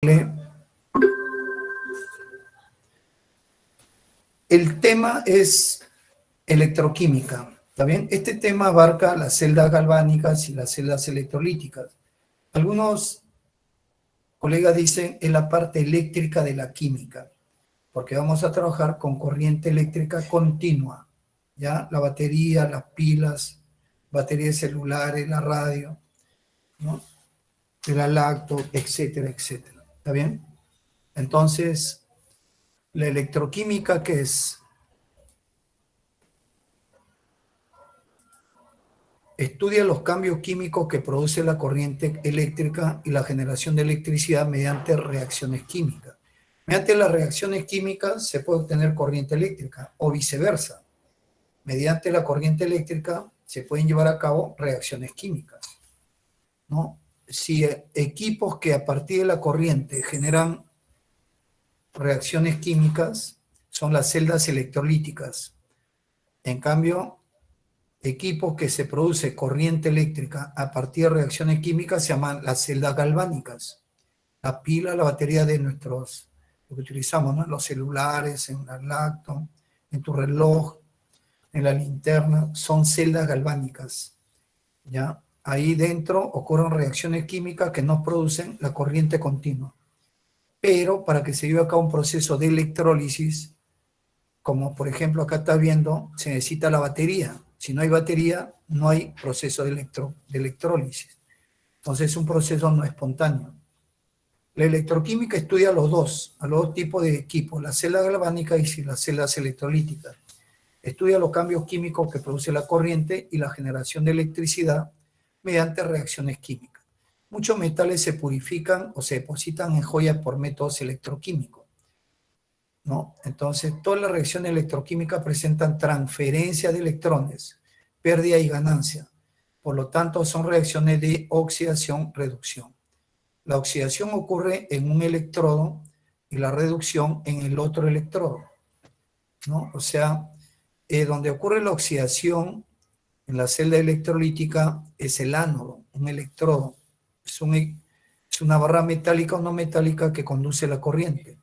El tema es electroquímica, ¿está bien? Este tema abarca las celdas galvánicas y las celdas electrolíticas. Algunos colegas dicen es la parte eléctrica de la química, porque vamos a trabajar con corriente eléctrica continua, ¿ya? La batería, las pilas, baterías celulares, la radio, ¿no? El lacto, etcétera, etcétera. ¿Está bien? Entonces, la electroquímica, ¿qué es? Estudia los cambios químicos que produce la corriente eléctrica y la generación de electricidad mediante reacciones químicas. Mediante las reacciones químicas se puede obtener corriente eléctrica o viceversa. Mediante la corriente eléctrica se pueden llevar a cabo reacciones químicas, ¿no? Si equipos que a partir de la corriente generan reacciones químicas son las celdas electrolíticas. En cambio, equipos que se produce corriente eléctrica a partir de reacciones químicas se llaman las celdas galvánicas. La pila, la batería de nuestros, lo que utilizamos, ¿no? Los celulares, en el lacto, en tu reloj, en la linterna, son celdas galvánicas, ¿ya? Ahí dentro ocurren reacciones químicas que nos producen la corriente continua. Pero para que se lleve a cabo un proceso de electrólisis, como por ejemplo acá está viendo, se necesita la batería. Si no hay batería, no hay proceso de electrólisis. Entonces es un proceso no espontáneo. La electroquímica estudia a los dos tipos de equipos, las celdas galvánicas y las celdas electrolíticas. Estudia los cambios químicos que produce la corriente y la generación de electricidad mediante reacciones químicas. Muchos metales se purifican o se depositan en joyas por métodos electroquímicos, ¿no? Entonces, todas las reacciones electroquímicas presentan transferencia de electrones, pérdida y ganancia. Por lo tanto, son reacciones de oxidación-reducción. La oxidación ocurre en un electrodo y la reducción en el otro electrodo, ¿no? O sea, donde ocurre la oxidación en la celda electrolítica es el ánodo, un electrodo. Es una barra metálica o no metálica que conduce la corriente.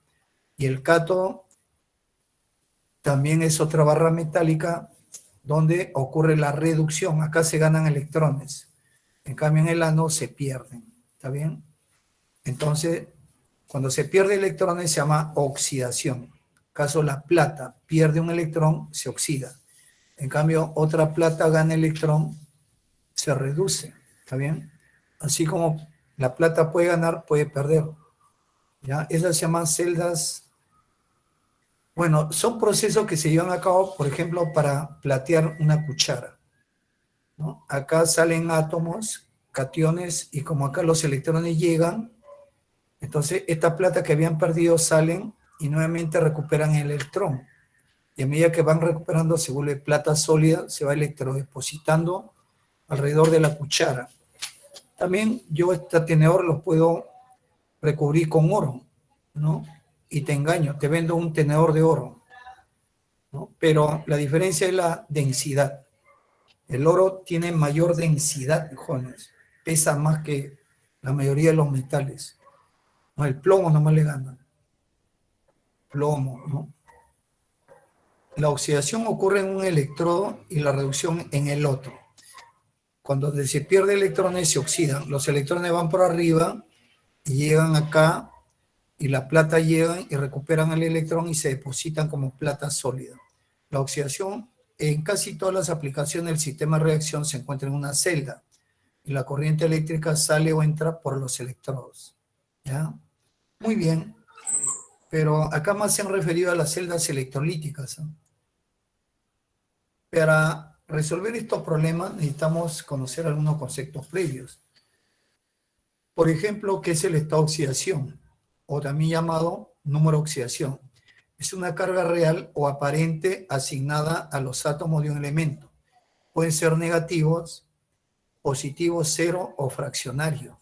Y el cátodo también es otra barra metálica donde ocurre la reducción. Acá se ganan electrones. En cambio, en el ánodo se pierden. ¿Está bien? Entonces, cuando se pierde electrones se llama oxidación. Caso la plata pierde un electrón, se oxida. En cambio, otra plata gana electrón, se reduce. ¿Está bien? Así como la plata puede ganar, puede perder. ¿Ya? Esas se llaman celdas. Bueno, son procesos que se llevan a cabo, por ejemplo, para platear una cuchara, ¿no? Acá salen átomos, cationes, y como acá los electrones llegan, entonces esta plata que habían perdido salen y nuevamente recuperan el electrón. Y a medida que van recuperando, se vuelve plata sólida, se va electrodepositando alrededor de la cuchara. También yo este tenedor lo puedo recubrir con oro, ¿no? Y te engaño, te vendo un tenedor de oro, ¿no? Pero la diferencia es la densidad. El oro tiene mayor densidad, jóvenes, pesa más que la mayoría de los metales. No, el plomo nomás le gana. Plomo, ¿no? La oxidación ocurre en un electrodo y la reducción en el otro. Cuando se pierde electrones se oxidan. Los electrones van por arriba y llegan acá y la plata llegan y recuperan el electrón y se depositan como plata sólida. La oxidación en casi todas las aplicaciones del sistema de reacción se encuentra en una celda y la corriente eléctrica sale o entra por los electrodos. ¿Ya? Muy bien, pero acá más se han referido a las celdas electrolíticas, ¿no? Para resolver estos problemas necesitamos conocer algunos conceptos previos. Por ejemplo, ¿qué es el estado de oxidación? O también llamado número de oxidación. Es una carga real o aparente asignada a los átomos de un elemento. Pueden ser negativos, positivos, cero o fraccionarios.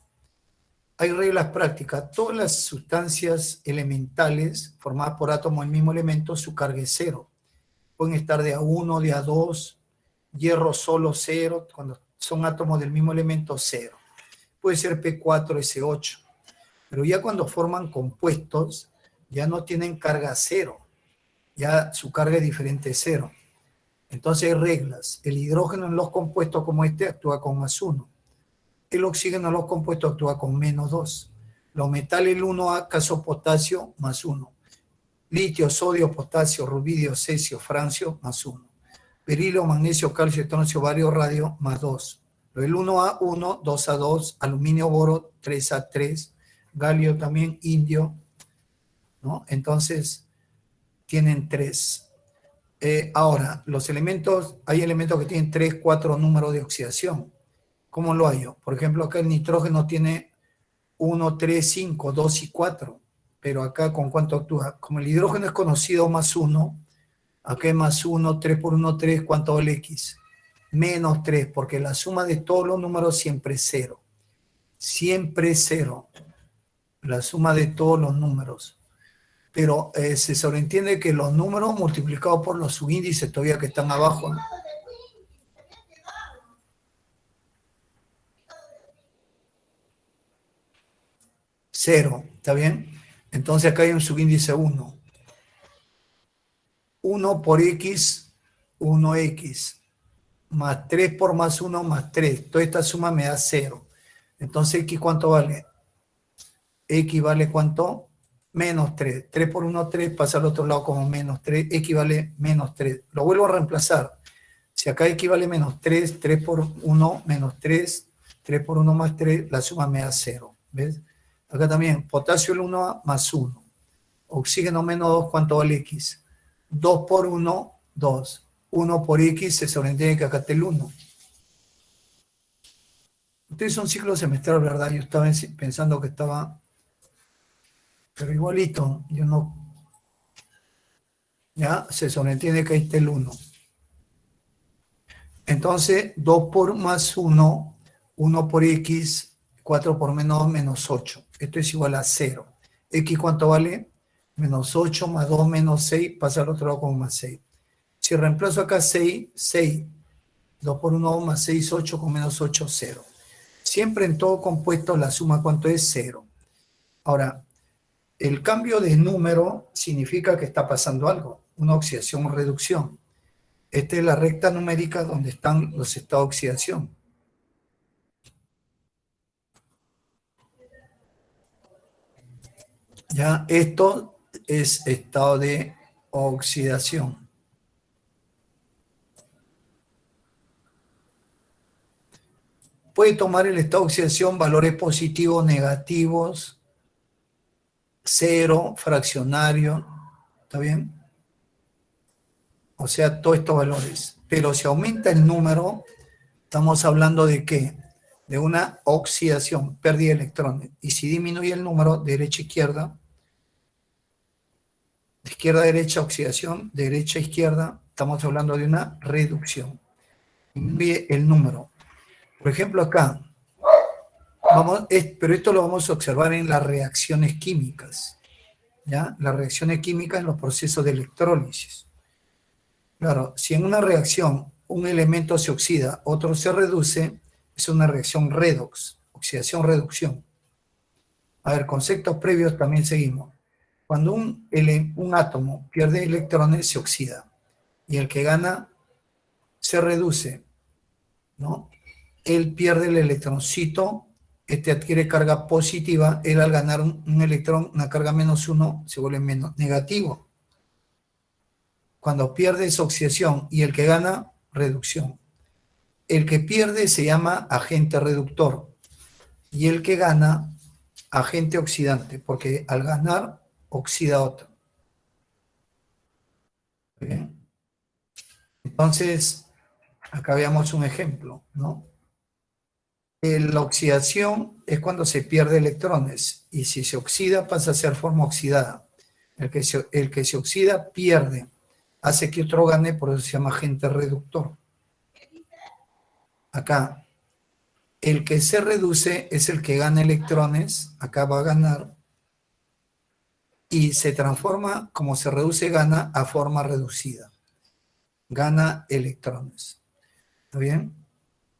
Hay reglas prácticas. Todas las sustancias elementales formadas por átomos del mismo elemento, su carga es cero. Pueden estar de A1, de A2, hierro solo cero, cuando son átomos del mismo elemento cero. Puede ser P4, S8. Pero ya cuando forman compuestos, ya no tienen carga cero. Ya su carga es diferente de cero. Entonces hay reglas. El hidrógeno en los compuestos como este actúa con +1. El oxígeno en los compuestos actúa con -2. Los metales, el 1A, caso potasio, +1. Litio, sodio, potasio, rubidio, cesio, francio, +1. Berilio, magnesio, calcio, estroncio, bario, radio, +2. El 1A, 1, 2A2, aluminio, boro, 3A3, galio también, indio, ¿no? Entonces, tienen 3. Ahora, los elementos, hay elementos que tienen 3, 4 números de oxidación. ¿Cómo lo hallo? Por ejemplo, acá el nitrógeno tiene 1, 3, 5, 2 y 4. Pero acá, ¿con cuánto actúa? Como el hidrógeno es conocido +1, acá es +1, 3 por 1, 3, ¿cuánto vale X? -3, porque la suma de todos los números siempre es 0. Siempre es 0. La suma de todos los números. Pero se sobreentiende que los números multiplicados por los subíndices todavía que están abajo, ¿no? Cero, ¿está bien? Entonces acá hay un subíndice 1. 1 por X, 1X. Más 3 por +1 más 3. Toda esta suma me da 0. Entonces, ¿X cuánto vale? X vale ¿cuánto? -3. 3 por 1, 3, pasa al otro lado como -3. X vale -3. Lo vuelvo a reemplazar. Si acá X vale -3, 3 por 1 -3, 3 por 1 más 3, la suma me da 0. ¿Ves? Acá también, potasio el 1A +1. Oxígeno -2, ¿cuánto vale X? 2 por 1, 2. 1 por X, se sobreentiende que acá está el 1. Ustedes son ciclo semestral, ¿verdad? Yo estaba pensando que estaba, pero igualito, yo no, ya, se sobreentiende que ahí está el 1. Entonces, 2 por +1, 1 por X, 4 por -2, -8. Esto es igual a 0. X, ¿cuánto vale? -8 más 2 -6, pasa al otro lado como +6. Si reemplazo acá 6, 6. 2 por 1 más 6, 8, con -8, 0. Siempre en todo compuesto la suma, ¿cuánto es? 0. Ahora, el cambio de número significa que está pasando algo, una oxidación o reducción. Esta es la recta numérica donde están los estados de oxidación. Ya, esto es estado de oxidación. Puede tomar el estado de oxidación valores positivos, negativos, 0, fraccionario, ¿está bien? O sea, todos estos valores. Pero si aumenta el número, estamos hablando de ¿qué? De una oxidación, pérdida de electrones. Y si disminuye el número, derecha-izquierda, izquierda-derecha, oxidación, derecha-izquierda, estamos hablando de una reducción. Disminuye el número. Por ejemplo, acá, pero esto lo vamos a observar en las reacciones químicas, ¿ya? Las reacciones químicas en los procesos de electrólisis. Claro, si en una reacción un elemento se oxida, otro se reduce, es una reacción redox, oxidación-reducción. A ver, conceptos previos también seguimos. Cuando un átomo pierde electrones, se oxida. Y el que gana, se reduce, ¿no? Él pierde el electroncito, este adquiere carga positiva, él al ganar un electrón, una carga -1, se vuelve menos negativo. Cuando pierde es oxidación y el que gana, reducción. El que pierde se llama agente reductor y el que gana, agente oxidante, porque al ganar, oxida otro. ¿Bien? Entonces, acá veamos un ejemplo, ¿no? La oxidación es cuando se pierde electrones y si se oxida pasa a ser forma oxidada. El que se oxida pierde, hace que otro gane, por eso se llama agente reductor. Acá, el que se reduce es el que gana electrones, acá va a ganar, y se transforma, como se reduce, gana a forma reducida. Gana electrones. ¿Está bien?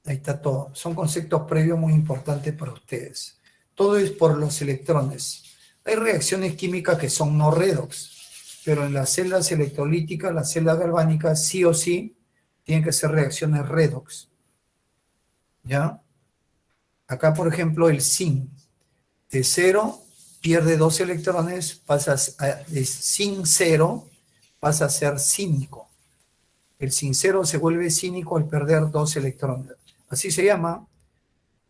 Ahí está todo. Son conceptos previos muy importantes para ustedes. Todo es por los electrones. Hay reacciones químicas que son no redox, pero en las celdas electrolíticas, las celdas galvánicas, sí o sí, tienen que ser reacciones redox. ¿Ya? Acá, por ejemplo, el zinc. De 0 pierde 2 electrones, de zinc 0 pasa a ser cínico. El zinc 0 se vuelve cínico al perder 2 electrones. Así se llama,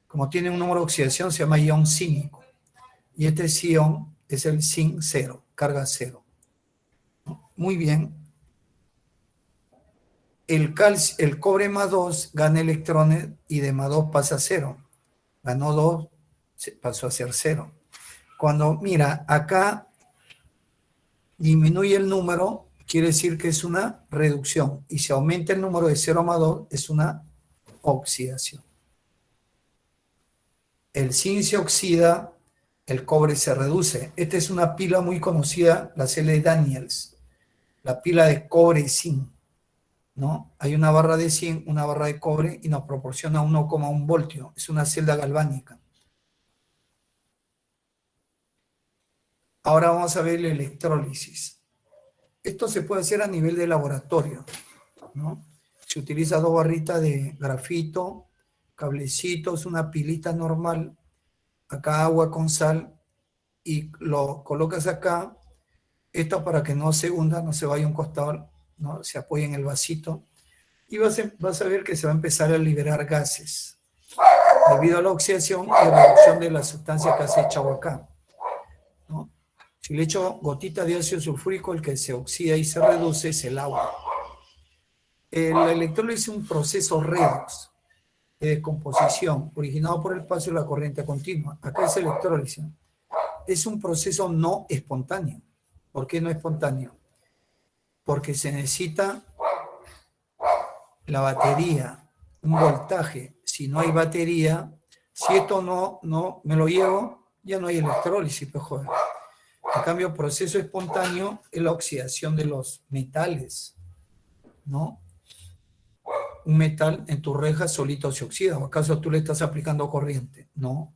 como tiene un número de oxidación, se llama ion cínico. Y este ion es el zinc 0, carga 0. Muy bien. El cobre más 2 gana electrones y de más 2 pasa a 0. Ganó 2, pasó a ser 0. Cuando, mira, acá disminuye el número, quiere decir que es una reducción. Y si aumenta el número de 0 más 2, es una oxidación. El zinc se oxida, el cobre se reduce. Esta es una pila muy conocida, la celda de Daniels, la pila de cobre y zinc, ¿no? Hay una barra de zinc, una barra de cobre y nos proporciona 1,1 voltio. Es una celda galvánica. Ahora vamos a ver la electrólisis. Esto se puede hacer a nivel de laboratorio, ¿no? Se utiliza 2 barritas de grafito, cablecitos, una pilita normal, acá agua con sal, y lo colocas acá, esto para que no se hunda, no se vaya a un costado, ¿no? Se apoya en el vasito, y vas a ver que se va a empezar a liberar gases, debido a la oxidación y reducción de las sustancias que has echado acá, ¿no? Si le echo gotitas de ácido sulfúrico, el que se oxida y se reduce es el agua. La electrólisis es un proceso redox de descomposición originado por el paso de la corriente continua. Acá es electrólisis. Es un proceso no espontáneo. ¿Por qué no espontáneo? Porque se necesita la batería, un voltaje. Si no hay batería, si esto no me lo llevo, ya no hay electrólisis, pues joder. En cambio, proceso espontáneo es la oxidación de los metales, ¿no? Un metal en tu reja solito se oxida, ¿o acaso tú le estás aplicando corriente? No.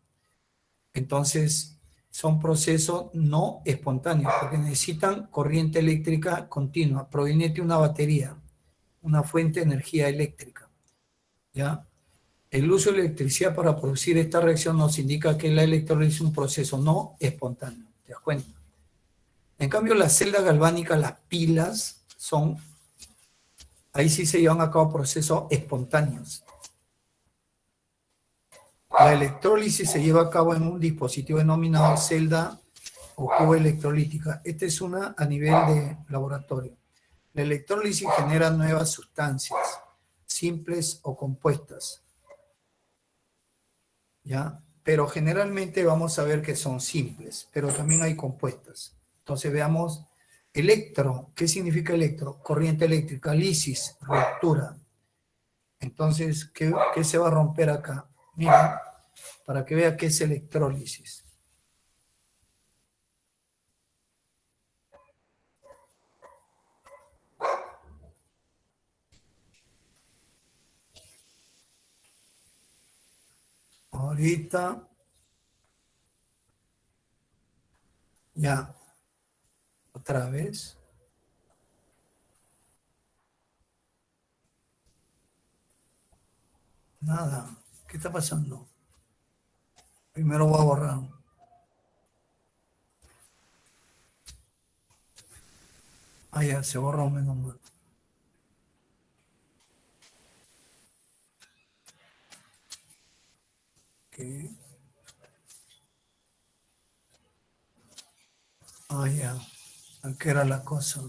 Entonces, son procesos no espontáneos, porque necesitan corriente eléctrica continua, proveniente de una batería, una fuente de energía eléctrica, ¿ya? El uso de electricidad para producir esta reacción nos indica que la electrólisis es un proceso no espontáneo, ¿te das cuenta? En cambio, las celdas galvánicas, las pilas, ahí sí se llevan a cabo procesos espontáneos. La electrólisis se lleva a cabo en un dispositivo denominado celda o cuba electrolítica. Esta es una a nivel de laboratorio. La electrólisis genera nuevas sustancias, simples o compuestas, ¿ya? Pero generalmente vamos a ver que son simples, pero también hay compuestas. Entonces veamos electro. ¿Qué significa electro? Corriente eléctrica, lisis, ruptura. Entonces, ¿qué se va a romper acá? Mira, para que vea qué es electrólisis. Ahorita, ya, otra vez. Nada, ¿qué está pasando? Primero voy a borrar. Ah, ya, se borró menos mal. Okay. Ah, ya, aquí era la cosa.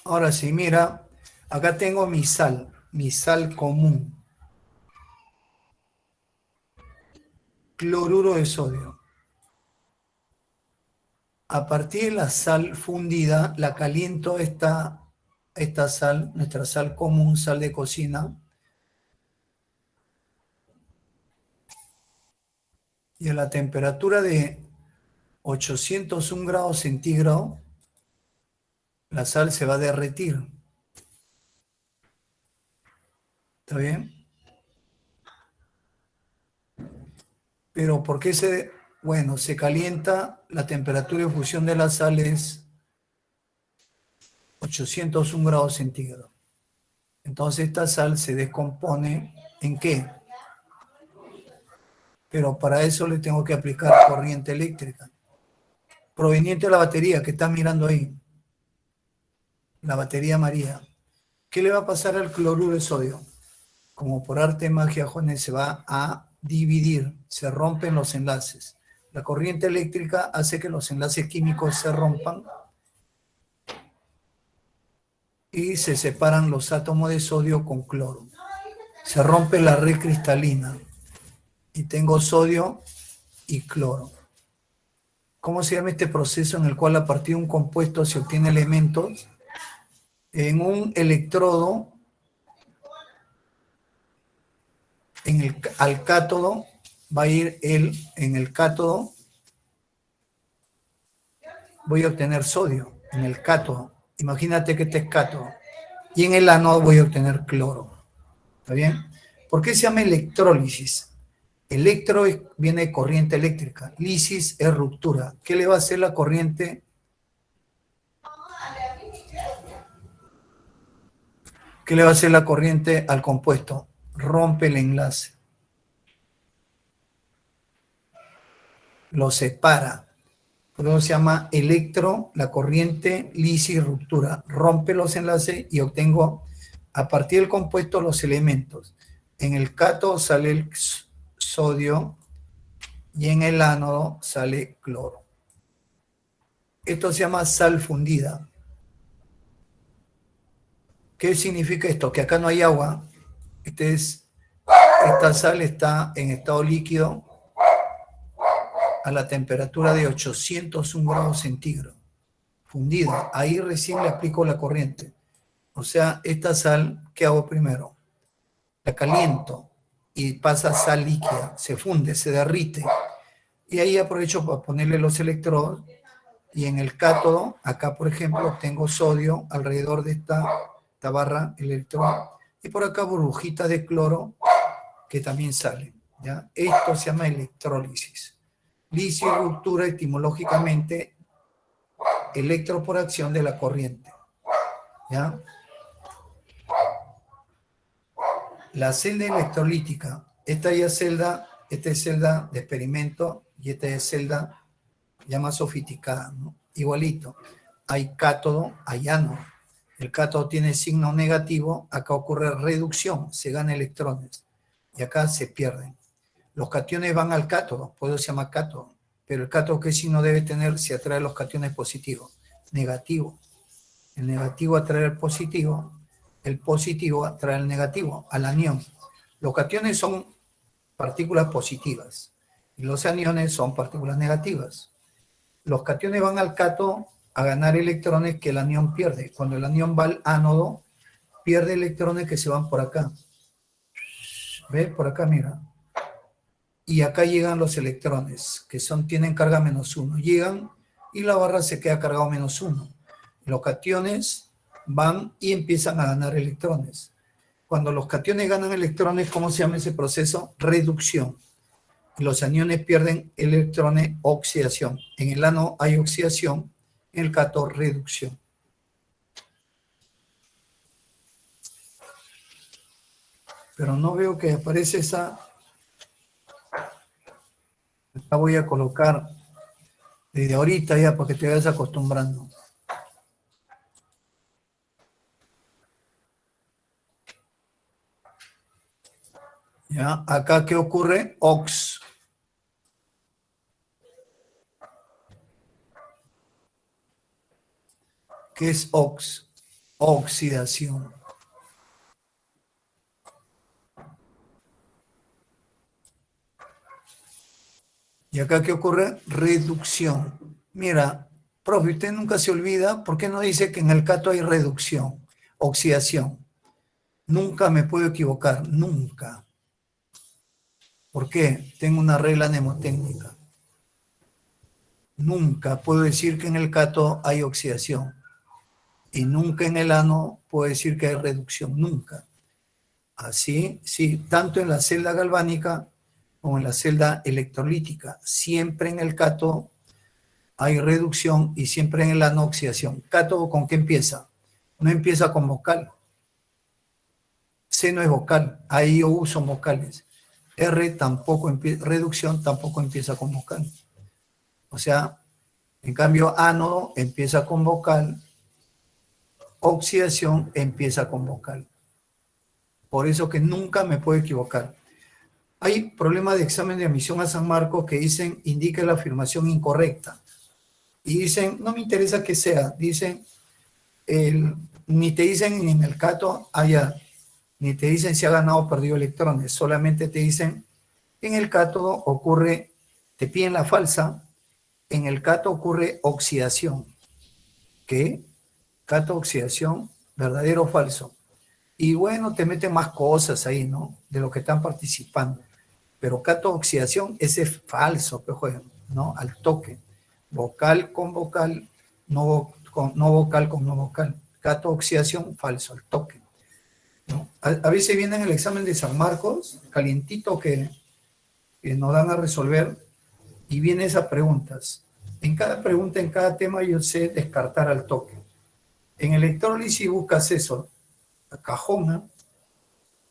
Ahora sí, mira, acá tengo mi sal común, cloruro de sodio. A partir de la sal fundida, la caliento esta sal, nuestra sal común, sal de cocina, y a la temperatura de 801 grados centígrados, la sal se va a derretir. ¿Está bien? Pero ¿por qué se...? Bueno, se calienta, la temperatura de fusión de la sal es 801 grados centígrados. Entonces esta sal se descompone ¿en qué? Pero para eso le tengo que aplicar corriente eléctrica proveniente de la batería que está mirando ahí, la batería María. ¿Qué le va a pasar al cloruro de sodio? Como por arte de magia, Juanes, se va a dividir, se rompen los enlaces. La corriente eléctrica hace que los enlaces químicos se rompan y se separan los átomos de sodio con cloro. Se rompe la red cristalina y tengo sodio y cloro. ¿Cómo se llama este proceso en el cual a partir de un compuesto se obtiene elementos? En un electrodo, al cátodo, va a ir en el cátodo, voy a obtener sodio, en el cátodo. Imagínate que este es cátodo. Y en el ánodo voy a obtener cloro. ¿Está bien? ¿Por qué se llama electrólisis? Electro viene de corriente eléctrica. Lisis es ruptura. ¿Qué le va a hacer la corriente? ¿Qué le va a hacer la corriente al compuesto? Rompe el enlace. Lo separa. Por eso se llama electro, la corriente, lisis, ruptura. Rompe los enlaces y obtengo a partir del compuesto los elementos. En el cátodo sale el sodio y en el ánodo sale cloro. Esto se llama sal fundida. ¿Qué significa esto? Que acá no hay agua. Esta sal está en estado líquido a la temperatura de 801 grados centígrados. Fundida. Ahí recién le aplico la corriente. O sea, esta sal, ¿qué hago primero? La caliento y pasa sal líquida. Se funde, se derrite. Y ahí aprovecho para ponerle los electrodos. Y en el cátodo, acá por ejemplo, tengo sodio alrededor de esta barra electrón. Y por acá burbujitas de cloro que también salen. ¿Ya? Esto se llama electrólisis. Lisis, ruptura etimológicamente, electro por acción de la corriente. ¿Ya? La celda electrolítica, esta ya es celda de experimento y esta es celda ya más sofisticada, ¿no? Igualito. Hay cátodo, hay ánodo. El cátodo tiene signo negativo, acá ocurre reducción, se gana electrones y acá se pierden. Los cationes van al cátodo, por eso se llama cátodo, pero el cátodo, ¿qué signo debe tener si atrae los cationes positivos? Negativo. El negativo atrae el positivo atrae el negativo, al anión. Los cationes son partículas positivas y los aniones son partículas negativas. Los cationes van al cátodo a ganar electrones que el anión pierde. Cuando el anión va al ánodo, pierde electrones que se van por acá. ¿Ves? Por acá, mira. Y acá llegan los electrones, que tienen carga -1. Llegan y la barra se queda cargado -1. Los cationes van y empiezan a ganar electrones. Cuando los cationes ganan electrones, ¿cómo se llama ese proceso? Reducción. Y los aniones pierden electrones, oxidación. En el ánodo hay oxidación, en el cátodo reducción. Pero no veo que aparece esa. La voy a colocar desde ahorita ya para que te vayas acostumbrando. ¿Ya? Acá, ¿qué ocurre? Ox. ¿Qué es ox? Oxidación. ¿Y acá qué ocurre? Reducción. Mira, profe, usted nunca se olvida, ¿por qué no dice que en el cátodo hay reducción, oxidación? Nunca me puedo equivocar, nunca. ¿Por qué? Tengo una regla mnemotécnica. Nunca puedo decir que en el cátodo hay oxidación. Y nunca en el ánodo puedo decir que hay reducción, nunca. Así, sí, tanto en la celda galvánica como en la celda electrolítica. Siempre en el cátodo hay reducción y siempre en el ano oxidación. ¿Cátodo con qué empieza? No empieza con vocal. C no es vocal, A, I, O, U son vocales. R tampoco empieza, reducción tampoco empieza con vocal. O sea, en cambio, ánodo empieza con vocal, oxidación empieza con vocal. Por eso que nunca me puedo equivocar. Hay problemas de examen de admisión a San Marcos que dicen, indica la afirmación incorrecta. Y dicen, no me interesa que sea, dicen, ni te dicen en el cátodo haya, ni te dicen si ha ganado o perdido electrones, solamente te dicen, en el cátodo ocurre, te piden la falsa, en el cátodo ocurre oxidación. ¿Qué? Cátodo, oxidación, verdadero o falso. Y bueno, te meten más cosas ahí, ¿no? De lo que están participando. Pero cátodo, oxidación, ese es falso, ¿no? Al toque. Vocal con vocal, no vocal con no vocal. Cátodo, oxidación, falso, al toque. ¿No? A veces viene en el examen de San Marcos, calientito que nos dan a resolver, y vienen esas preguntas. En cada pregunta, en cada tema, yo sé descartar al toque. En electrólisis buscas eso, la cajona,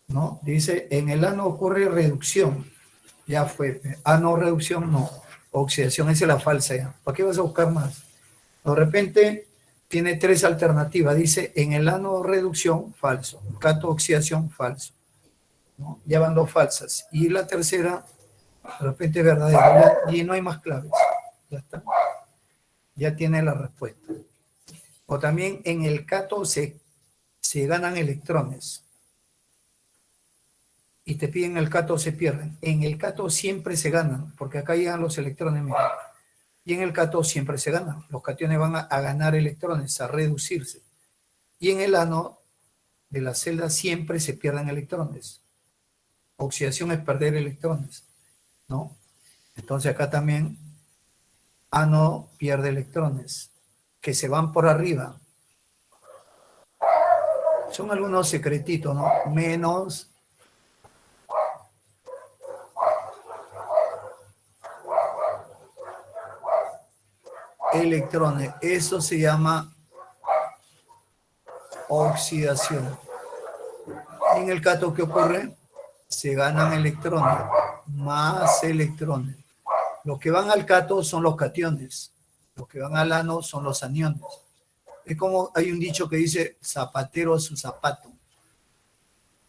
¿no? Dice, en el ano ocurre reducción. Ya fue. Ano, reducción, no. Oxidación, esa es la falsa ya. ¿Para qué vas a buscar más? De repente tiene tres alternativas. Dice, en el ano reducción, falso. Cátodo, oxidación, falso. ¿No? Ya van dos falsas. Y la tercera, de repente es verdadera. Y no hay más claves. Ya está. Ya tiene la respuesta. O también en el cátodo se ganan electrones. Y te piden el cátodo, se pierden. En el cátodo siempre se ganan, porque acá llegan los electrones. Mira. Y en el cátodo siempre se ganan. Los cationes van a ganar electrones, a reducirse. Y en el ano de la celda siempre se pierden electrones. Oxidación es perder electrones, ¿no? Entonces acá también ano pierde electrones, que se van por arriba. Son algunos secretitos, ¿no? Menos electrones. Eso se llama oxidación. Y en el cátodo, ¿qué ocurre? Se ganan electrones, más electrones. Los que van al cátodo son los cationes, los que van al ano son los aniones. Es como hay un dicho que dice zapatero a su zapato,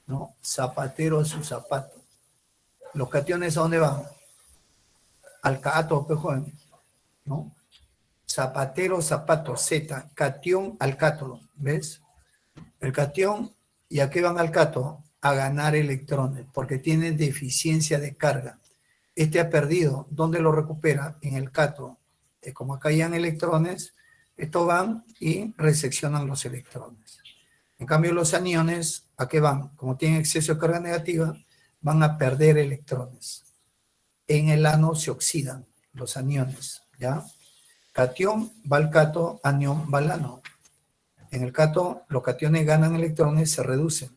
¿no? Zapatero a su zapato. Los cationes, ¿a dónde van? Al cátodo, ¿no? Zapatero, zapato, Z, catión al cátodo, ¿ves? El catión, ¿y a qué van al cátodo? A ganar electrones, porque tiene deficiencia de carga. Este ha perdido. ¿Dónde lo recupera? En el cátodo. Como acá hayan electrones, estos van y reseccionan los electrones. En cambio, los aniones, ¿a qué van? Como tienen exceso de carga negativa, van a perder electrones. En el ano se oxidan los aniones, ¿ya? Catión va al cátodo, anión va al ano. En el cátodo, los cationes ganan electrones, se reducen.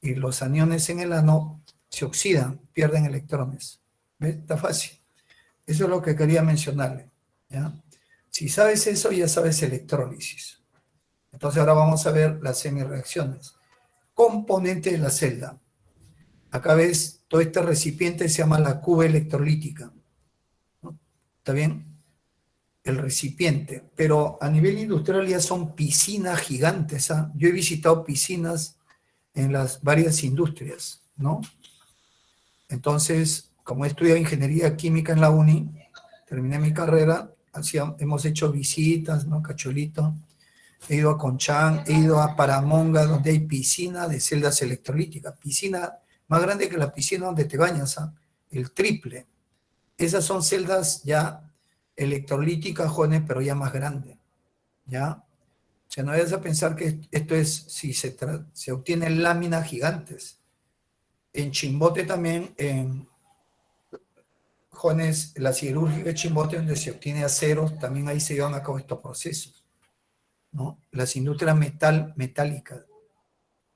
Y los aniones en el ano se oxidan, pierden electrones. ¿Ves? Está fácil. Eso es lo que quería mencionarle, ¿ya? Si sabes eso, ya sabes electrólisis. Entonces ahora vamos a ver las semireacciones. Componente de la celda. Acá ves, todo este recipiente se llama la cuba electrolítica, ¿no? ¿Está bien? El recipiente. Pero a nivel industrial ya son piscinas gigantes, ¿ah? Yo he visitado piscinas en las varias industrias, ¿no? Entonces, como he estudiado ingeniería química en la uni, terminé mi carrera, hemos hecho visitas, ¿no? Cacholito. He ido a Conchán, he ido a Paramonga, donde hay piscina de celdas electrolíticas. Piscina más grande que la piscina donde te bañas, ¿ah? El triple. Esas son celdas ya electrolíticas, jóvenes, pero ya más grandes, ¿ya? O sea, no vayas a pensar que esto es, si se obtienen láminas gigantes. En Chimbote también, en jóvenes, la siderúrgica de Chimbote, donde se obtiene acero, también ahí se llevan a cabo estos procesos, ¿no? Las industrias metálicas.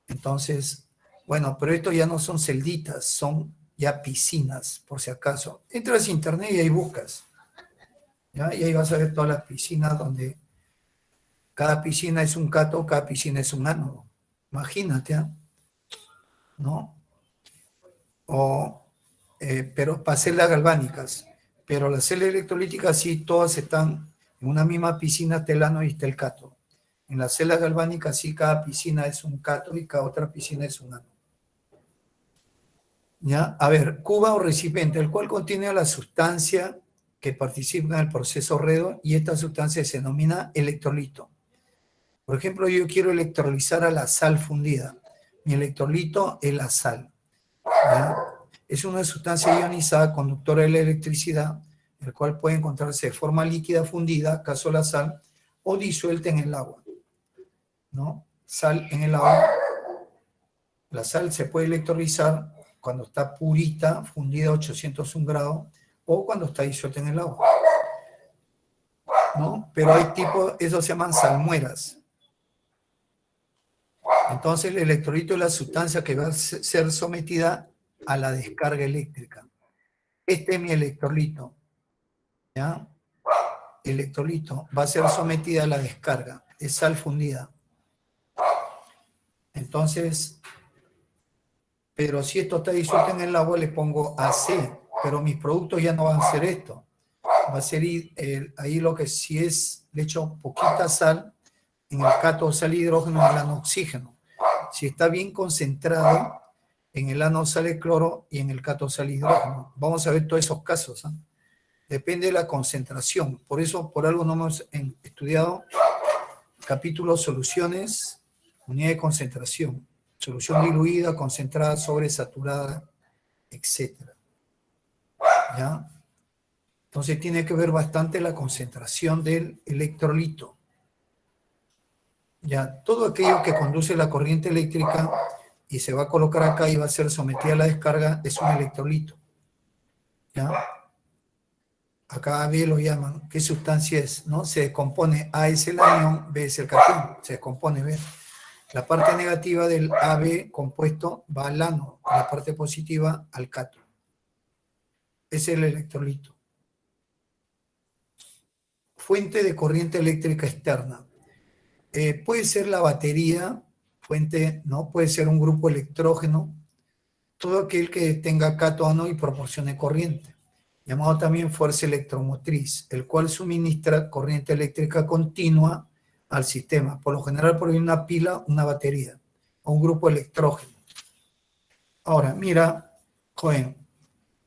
Entonces, bueno, pero esto ya no son celditas, son ya piscinas, por si acaso. Entras a internet y ahí buscas, ¿ya? Y ahí vas a ver todas las piscinas donde cada piscina es un cátodo, cada piscina es un ánodo. Imagínate, ¿ah? ¿No? O, pero para celdas galvánicas. Pero las celdas electrolíticas sí, todas están en una misma piscina, está el ánodo y está el cátodo. En las celdas galvánicas sí, cada piscina es un cátodo y cada otra piscina es un ánodo. ¿Ya? A ver, cuba o recipiente, el cual contiene la sustancia que participa en el proceso redo y esta sustancia se denomina electrolito. Por ejemplo, yo quiero electrolizar a la sal fundida. Mi electrolito es la sal, ¿ya? Es una sustancia ionizada conductora de la electricidad, el cual puede encontrarse de forma líquida fundida, caso la sal, o disuelta en el agua, ¿no? Sal en el agua. La sal se puede electrolizar cuando está purita, fundida a 801 grados, o cuando está disuelta en el agua, ¿no? Pero hay tipos, esos se llaman salmueras. Entonces el electrolito es la sustancia que va a ser sometida a la descarga eléctrica. Este es mi electrolito, ¿ya? Electrolito va a ser sometida a la descarga, es sal fundida. Entonces, pero si esto está disuelto en el agua, le pongo AC, pero mis productos ya no van a ser esto. Va a ser ahí lo que si es, le echo poquita sal, en el cátodo sale hidrógeno, en el ánodo oxígeno. Si está bien concentrado, en el ánodo sale cloro y en el cátodo sale hidrógeno. Vamos a ver todos esos casos, ¿eh? Depende de la concentración. Por eso, por algo no hemos estudiado capítulo soluciones, unidad de concentración, solución diluida, concentrada, sobresaturada, etc. ¿Ya? Entonces tiene que ver bastante la concentración del electrolito. Ya, todo aquello que conduce la corriente eléctrica y se va a colocar acá y va a ser sometida a la descarga es un electrolito. ¿Ya? Acá B lo llaman. ¿Qué sustancia es? ¿No? Se descompone. A es el anión, B es el catión. Se descompone, B. La parte negativa del AB compuesto va al ánodo, la parte positiva al cátodo. Es el electrolito. Fuente de corriente eléctrica externa. Puede ser la batería, fuente, ¿no? Puede ser un grupo electrógeno, todo aquel que tenga cátodo y proporcione corriente, llamado también fuerza electromotriz, el cual suministra corriente eléctrica continua al sistema, por lo general por una pila, una batería, o un grupo electrógeno. Ahora, mira, joven,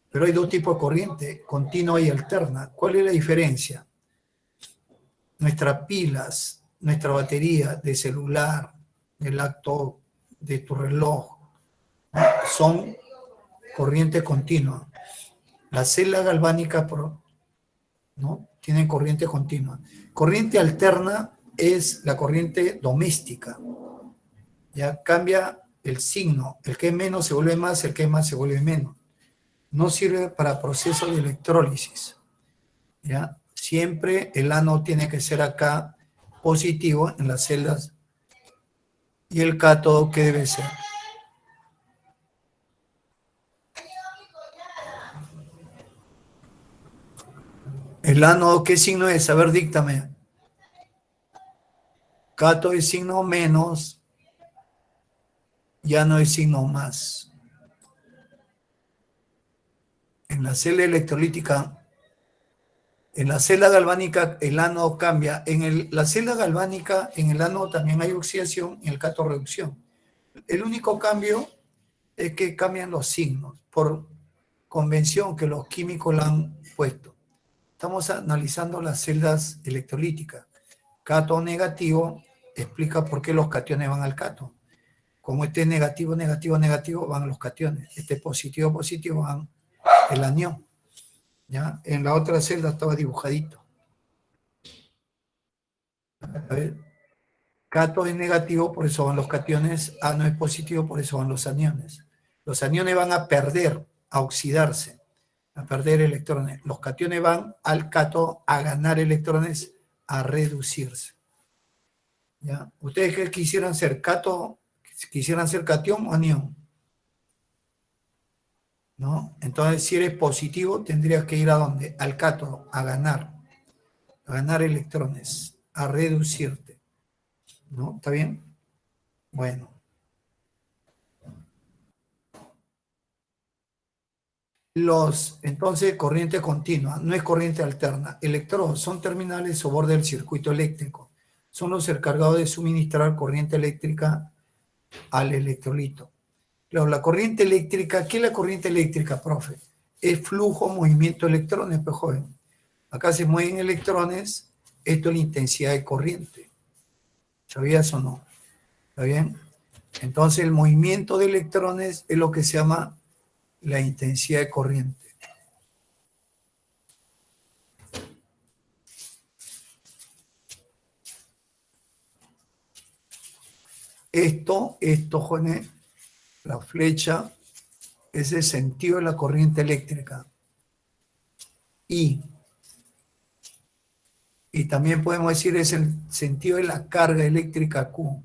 pero hay dos tipos de corriente, continua y alterna. ¿Cuál es la diferencia? Nuestras pilas, nuestra batería de celular, del laptop, de tu reloj, ¿no? Son corriente continua. La celda galvánica, ¿no? Tienen corriente continua. Corriente alterna es la corriente doméstica. Ya cambia el signo. El que es menos se vuelve más, el que es más se vuelve menos. No sirve para procesos de electrólisis. ¿Ya? Siempre el ánodo tiene que ser acá positivo en las celdas y el cátodo, ¿qué debe ser? El ánodo, ¿qué signo es? A ver, díctame. Cátodo es signo menos, ya no es signo más. En la celda electrolítica, en la celda galvánica, el ánodo cambia. En la celda galvánica, en el ánodo también hay oxidación y en el cátodo reducción. El único cambio es que cambian los signos por convención que los químicos la han puesto. Estamos analizando las celdas electrolíticas. Cátodo negativo explica por qué los cationes van al cátodo. Como este es negativo, negativo, negativo, van los cationes. Este positivo, positivo, van el anión. ¿Ya? En la otra celda estaba dibujadito. A ver, cátodo es negativo, por eso van los cationes. Ano es positivo, por eso van los aniones. Los aniones van a perder, a oxidarse, a perder electrones. Los cationes van al cátodo a ganar electrones, a reducirse. ¿Ya? ¿Ustedes qué quisieran ser? ¿Cátodo? ¿Quisieran ser catión o anión? ¿no? Entonces, si eres positivo, tendrías que ir a dónde? Al cátodo, a ganar electrones, a reducirte, ¿no? ¿Está bien? Bueno. Entonces, corriente continua, no es corriente alterna. Electrodos son terminales o borde del circuito eléctrico. Son los encargados de suministrar corriente eléctrica al electrolito. Claro, la corriente eléctrica, ¿qué es la corriente eléctrica, profe? Es flujo, movimiento de electrones, pues joven. Acá se mueven electrones, esto es la intensidad de corriente. ¿Sabías o no? ¿Está bien? Entonces, el movimiento de electrones es lo que se llama la intensidad de corriente. Esto, jóvenes, la flecha es el sentido de la corriente eléctrica. Y también podemos decir es el sentido de la carga eléctrica Q.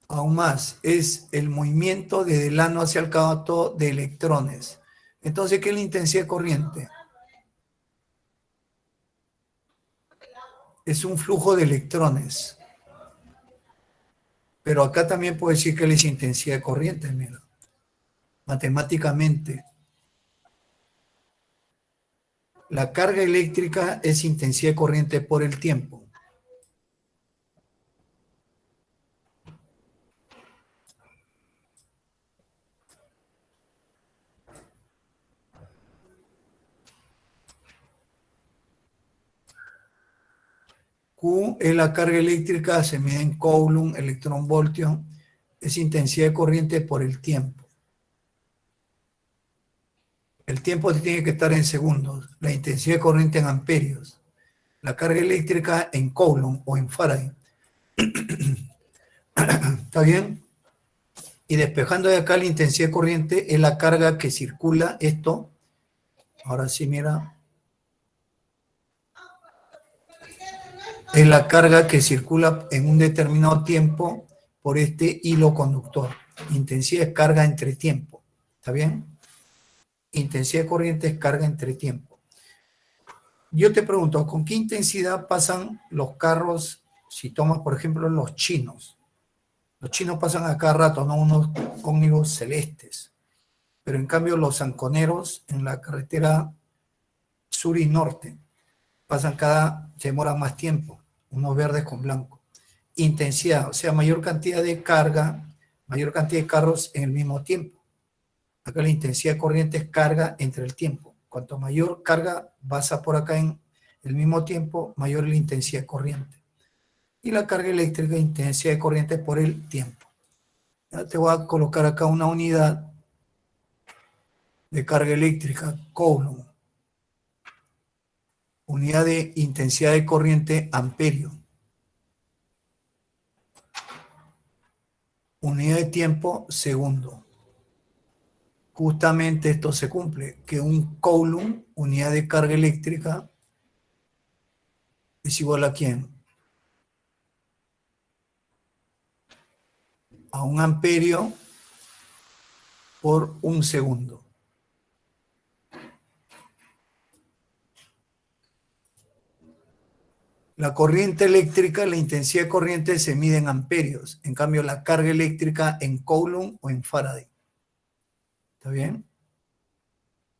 Aún más, es el movimiento desde el ano hacia el cátodo de electrones. Entonces, ¿qué es la intensidad de corriente? Es un flujo de electrones. Pero acá también puedo decir que es intensidad de corriente, mira. Matemáticamente, la carga eléctrica es intensidad de corriente por el tiempo. Q es la carga eléctrica, se mide en coulomb, electronvoltio, es intensidad de corriente por el tiempo. El tiempo tiene que estar en segundos, la intensidad de corriente en amperios, la carga eléctrica en coulomb o en Faraday. ¿Está bien? Y despejando de acá la intensidad de corriente es la carga que circula esto. Ahora sí, mira. Es la carga que circula en un determinado tiempo por este hilo conductor. Intensidad es carga entre tiempo. ¿Está bien? Intensidad de corriente es carga entre tiempo. Yo te pregunto, ¿con qué intensidad pasan los carros si tomas, por ejemplo, los chinos? Los chinos pasan a cada rato, ¿no? Unos ómnibus celestes. Pero en cambio los sanconeros en la carretera sur y norte pasan se demoran más tiempo, unos verdes con blanco. Intensidad, o sea, mayor cantidad de carga, mayor cantidad de carros en el mismo tiempo. Acá la intensidad de corriente es carga entre el tiempo. Cuanto mayor carga pasa por acá en el mismo tiempo, mayor es la intensidad de corriente. Y la carga eléctrica, intensidad de corriente por el tiempo. Ya te voy a colocar acá una unidad de carga eléctrica, Coulomb. Unidad de intensidad de corriente, amperio. Unidad de tiempo, segundo. Justamente esto se cumple, que un Coulomb, unidad de carga eléctrica, es igual a ¿quién? A un amperio por un segundo. La corriente eléctrica, la intensidad de corriente se mide en amperios. En cambio, la carga eléctrica en Coulomb o en Faraday. ¿Está bien?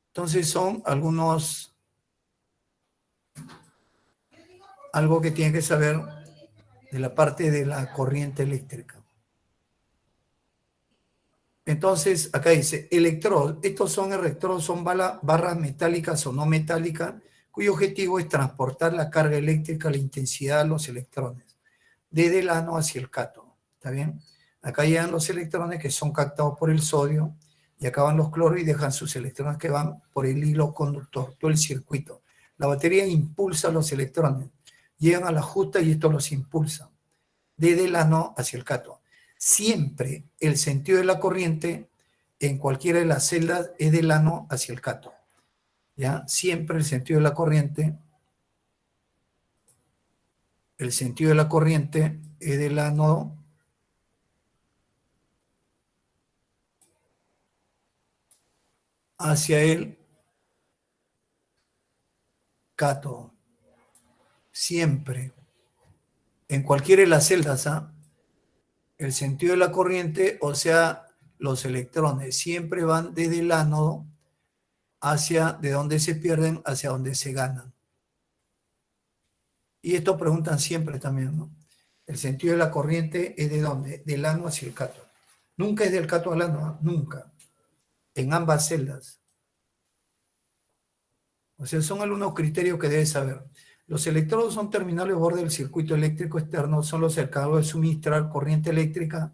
Entonces son algo que tiene que saber de la parte de la corriente eléctrica. Entonces, acá dice, electrodos. Estos son electrodos, son barras metálicas o no metálicas, cuyo objetivo es transportar la carga eléctrica, la intensidad de los electrones, desde el ano hacia el cátodo. ¿Está bien? Acá llegan los electrones que son captados por el sodio y acaban los cloros y dejan sus electrones que van por el hilo conductor, todo el circuito. La batería impulsa los electrones, llegan a la justa y esto los impulsa, desde el ano hacia el cátodo. Siempre el sentido de la corriente en cualquiera de las celdas es del ano hacia el cátodo. ¿Ya? Siempre el sentido de la corriente el sentido de la corriente es del ánodo hacia el cátodo. Siempre. En cualquiera de las celdas, ¿ah? El sentido de la corriente, o sea, los electrones siempre van desde el ánodo hacia de donde se pierden, hacia donde se ganan. Y esto preguntan siempre también, ¿no? El sentido de la corriente es de dónde? Del ánodo hacia el cátodo. Nunca es del cátodo al ánodo, nunca. En ambas celdas. O sea, son algunos criterios que debes saber. Los electrodos son terminales borde del circuito eléctrico externo, son los encargados de suministrar corriente eléctrica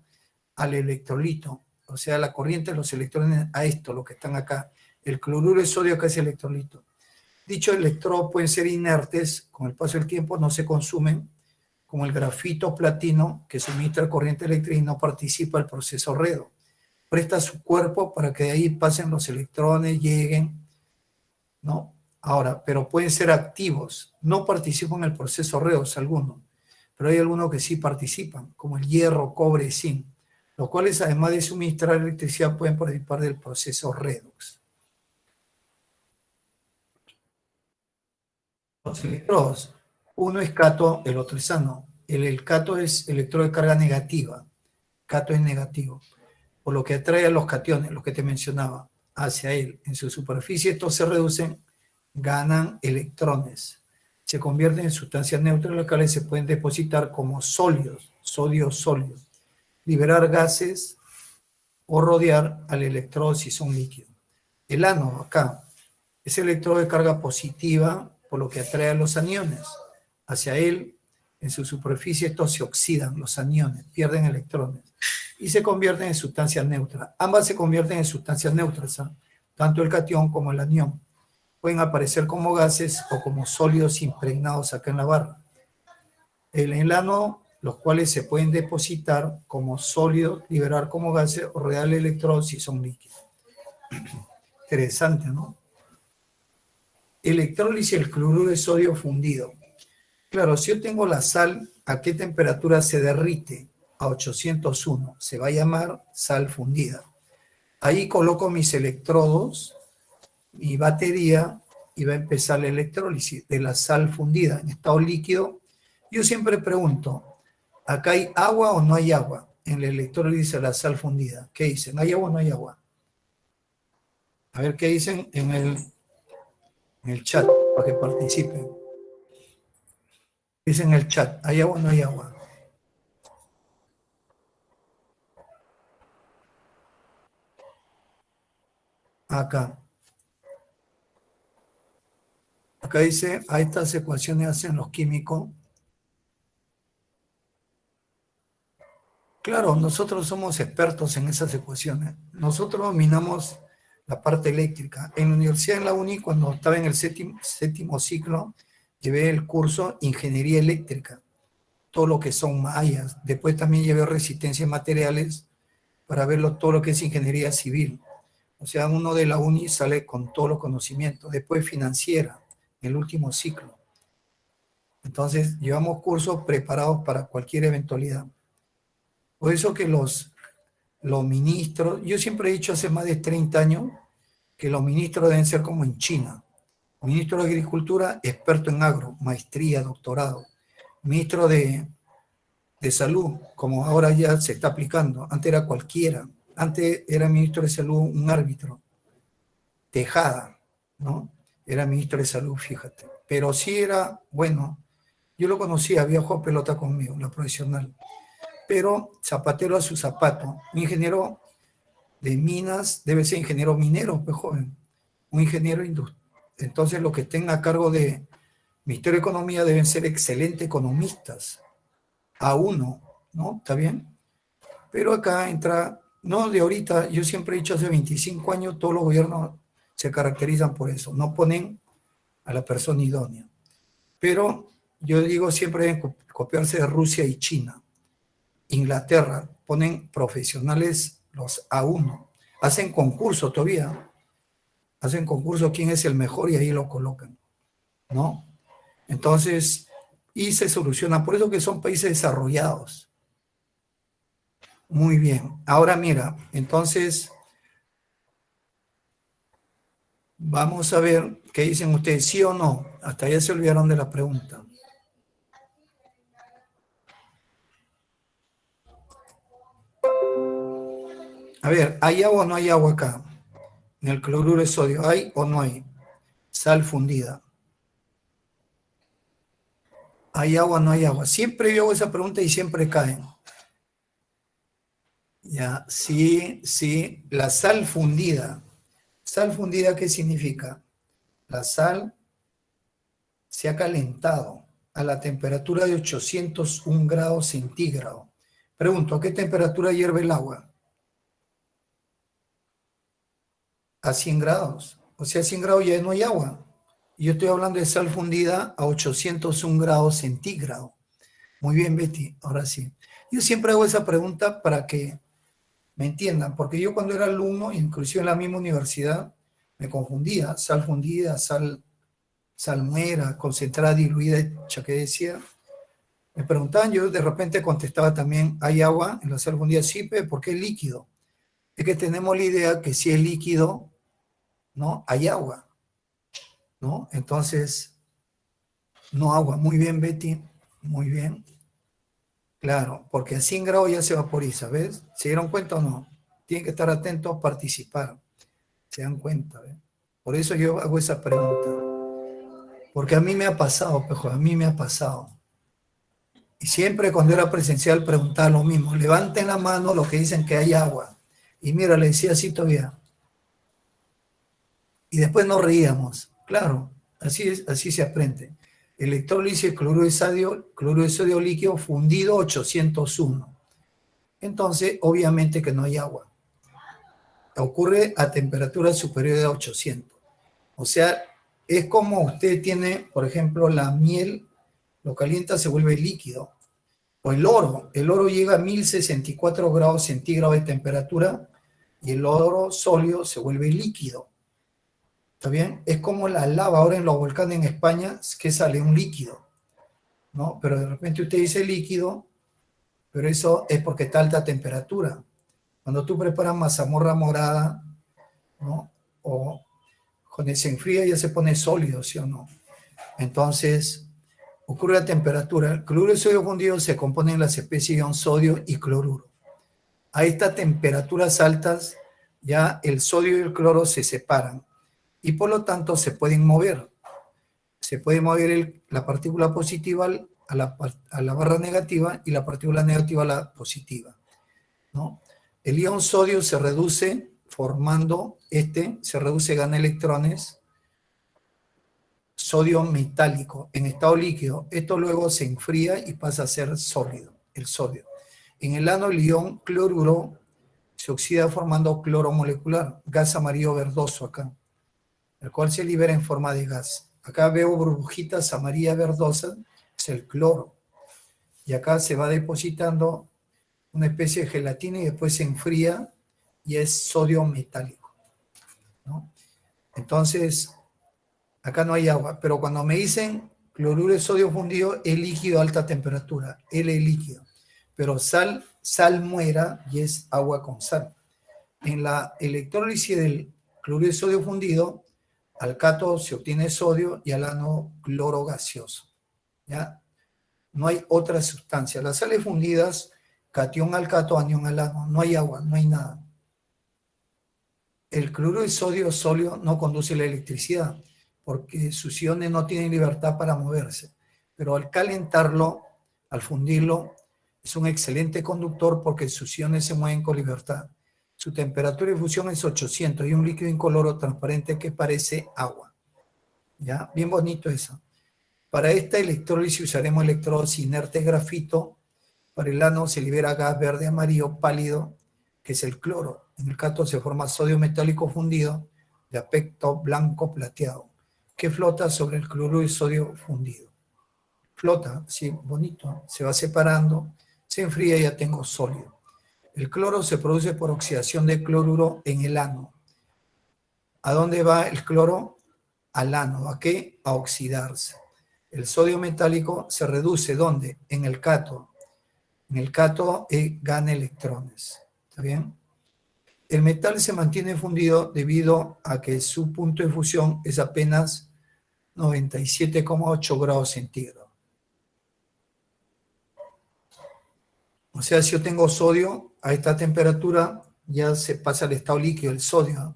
al electrolito. O sea, la corriente de los electrones a esto, lo que están acá. El cloruro de sodio acá es electrolito. Dichos electrodos pueden ser inertes, con el paso del tiempo no se consumen, como el grafito platino, que suministra corriente eléctrica y no participa del proceso redo. Presta su cuerpo para que de ahí pasen los electrones, lleguen, ¿no? Ahora, pero pueden ser activos, no participan en el proceso redox algunos, pero hay algunos que sí participan, como el hierro, cobre, zinc, los cuales además de suministrar electricidad pueden participar del proceso redox. Los electrodos, uno es cato, el otro es ánodo. El cato es electrodo de carga negativa, cato es negativo, por lo que atrae a los cationes, los que te mencionaba, hacia él. En su superficie estos se reducen, ganan electrones, se convierten en sustancias neutras, las cuales se pueden depositar como sólidos, sodios sólidos, liberar gases o rodear al electrodo si son líquidos. El ánodo acá es electrodo de carga positiva, por lo que atrae a los aniones. Hacia él, en su superficie, estos se oxidan, los aniones, pierden electrones y se convierten en sustancias neutras. Ambas se convierten en sustancias neutras, ¿eh? Tanto el catión como el anión. Pueden aparecer como gases o como sólidos impregnados acá en la barra. El ánodo, los cuales se pueden depositar como sólidos, liberar como gases o rodear el electrodo si son líquidos. Interesante, ¿no? Electrólisis del cloruro de sodio fundido. Claro, si yo tengo la sal, ¿a qué temperatura se derrite? A 801. Se va a llamar sal fundida. Ahí coloco mis electrodos, mi batería, y va a empezar la electrólisis de la sal fundida en estado líquido. Yo siempre pregunto, ¿acá hay agua o no hay agua en la electrólisis de la sal fundida? ¿Qué dicen? ¿Hay agua o no hay agua? A ver qué dicen en el chat para que participen. Dicen en el chat, ¿hay agua o no hay agua? Acá. Acá dice, a estas ecuaciones hacen los químicos. Claro, nosotros somos expertos en esas ecuaciones. Nosotros dominamos la parte eléctrica. En la universidad, en la uni, cuando estaba en el séptimo ciclo, llevé el curso Ingeniería Eléctrica, todo lo que son mallas. Después también llevé Resistencia en Materiales para ver todo lo que es Ingeniería Civil. O sea, uno de la uni sale con todos los conocimientos. Después Financiera, en el último ciclo. Entonces, llevamos cursos preparados para cualquier eventualidad. Por eso que los ministros, yo siempre he dicho hace más de 30 años que los ministros deben ser como en China. Ministro de Agricultura, experto en agro, maestría, doctorado. Ministro de Salud, como ahora ya se está aplicando. Antes era cualquiera. Antes era ministro de Salud un árbitro. Tejada, ¿no? Era ministro de Salud, fíjate. Pero sí era, bueno, yo lo conocía, había jugado pelota conmigo, la profesional. Pero zapatero a su zapato. Un ingeniero de minas debe ser ingeniero minero, pues joven. Un ingeniero industrial. Entonces, los que estén a cargo de Ministerio de Economía deben ser excelentes economistas. A uno, ¿no? ¿Está bien? Pero acá entra, no de ahorita, yo siempre he dicho hace 25 años, todos los gobiernos se caracterizan por eso. No ponen a la persona idónea. Pero yo digo, siempre deben copiarse de Rusia y China. Inglaterra, ponen profesionales los A1, hacen concurso todavía, hacen concurso quién es el mejor y ahí lo colocan, ¿no? Entonces, y se soluciona. Por eso que son países desarrollados. Muy bien. Ahora mira, entonces vamos a ver qué dicen ustedes, sí o no. Hasta ya se olvidaron de la pregunta. A ver, ¿hay agua o no hay agua acá? En el cloruro de sodio, ¿hay o no hay? Sal fundida. ¿Hay agua o no hay agua? Siempre yo hago esa pregunta y siempre caen. Ya, sí, sí. La sal fundida. ¿Sal fundida qué significa? La sal se ha calentado a la temperatura de 801 grados centígrados. Pregunto, ¿a qué temperatura hierve el agua? A 100 grados. O sea, a 100 grados ya no hay agua. Y yo estoy hablando de sal fundida a 801 grados centígrados. Muy bien, Betty, ahora sí. Yo siempre hago esa pregunta para que me entiendan, porque yo cuando era alumno, inclusive en la misma universidad, me confundía, sal fundida, sal salmuera, concentrada, diluida, ¿qué decía? Me preguntaban, yo de repente contestaba también, ¿hay agua en la sal fundida? Sí, pero ¿por qué es líquido? Es que tenemos la idea que si es líquido, ¿no? Hay agua, ¿no? Entonces, no agua. Muy bien, Betty, muy bien. Claro, porque a 100 grados ya se vaporiza, ¿ves? ¿Se dieron cuenta o no? Tienen que estar atentos a participar. Se dan cuenta, ¿ves? Por eso yo hago esa pregunta. Porque a mí me ha pasado, pejo, a mí me ha pasado. Y siempre cuando era presencial preguntaba lo mismo. Levanten la mano los que dicen que hay agua. Y mira, le decía así todavía. Y después nos reíamos. Claro, así es, así se aprende. Electrólisis, cloruro de sodio líquido fundido 801. Entonces, obviamente que no hay agua. Ocurre a temperatura superior a 800. O sea, es como usted tiene, por ejemplo, la miel, lo calienta, se vuelve líquido. O el oro llega a 1064 grados centígrados de temperatura y el oro sólido se vuelve líquido. ¿Está bien? Es como la lava ahora en los volcanes en España, que sale un líquido, ¿no? Pero de repente usted dice líquido, pero eso es porque está a alta temperatura. Cuando tú preparas mazamorra morada, ¿no? O cuando se enfría ya se pone sólido, ¿sí o no? Entonces, ocurre a temperatura. El cloruro de sodio fundido se compone en las especies ion sodio y cloruro. A estas temperaturas altas, ya el sodio y el cloro se separan y por lo tanto se pueden mover. Se puede mover la partícula positiva a la barra negativa y la partícula negativa a la positiva, ¿no? El ion sodio se reduce formando se reduce, gana electrones, sodio metálico en estado líquido. Esto luego se enfría y pasa a ser sólido, el sodio. En el ano, el ion cloruro se oxida formando cloro molecular, gas amarillo verdoso acá, el cual se libera en forma de gas. Acá veo burbujitas amarillas verdosas, es el cloro. Y acá se va depositando una especie de gelatina y después se enfría y es sodio metálico, ¿no? Entonces, acá no hay agua, pero cuando me dicen cloruro de sodio fundido, es líquido a alta temperatura, L es líquido. Pero sal muera y es agua con sal. En la electrólisis del cloruro de sodio fundido, al cátodo se obtiene sodio y al ánodo cloro gaseoso. ¿Ya? No hay otra sustancia. Las sales fundidas, catión al cátodo, anión al ánodo. No hay agua, no hay nada. El cloruro de sodio sólido no conduce la electricidad porque sus iones no tienen libertad para moverse. Pero al calentarlo, al fundirlo, es un excelente conductor porque sus iones se mueven con libertad. Su temperatura de fusión es 800 y un líquido incoloro transparente que parece agua. ¿Ya? Bien bonito eso. Para esta electrólisis usaremos electrodos inertes grafito. Para el ánodo se libera gas verde amarillo pálido, que es el cloro. En el cátodo se forma sodio metálico fundido de aspecto blanco plateado, que flota sobre el cloruro de sodio fundido. Flota, sí, bonito, se va separando, se enfría y ya tengo sólido. El cloro se produce por oxidación de cloruro en el ánodo. ¿A dónde va el cloro? Al ánodo. ¿A qué? A oxidarse. El sodio metálico se reduce, ¿dónde? En el cátodo. En el cátodo gana electrones. ¿Está bien? El metal se mantiene fundido debido a que su punto de fusión es apenas 97,8 grados centígrados. O sea, si yo tengo sodio a esta temperatura, ya se pasa al estado líquido el sodio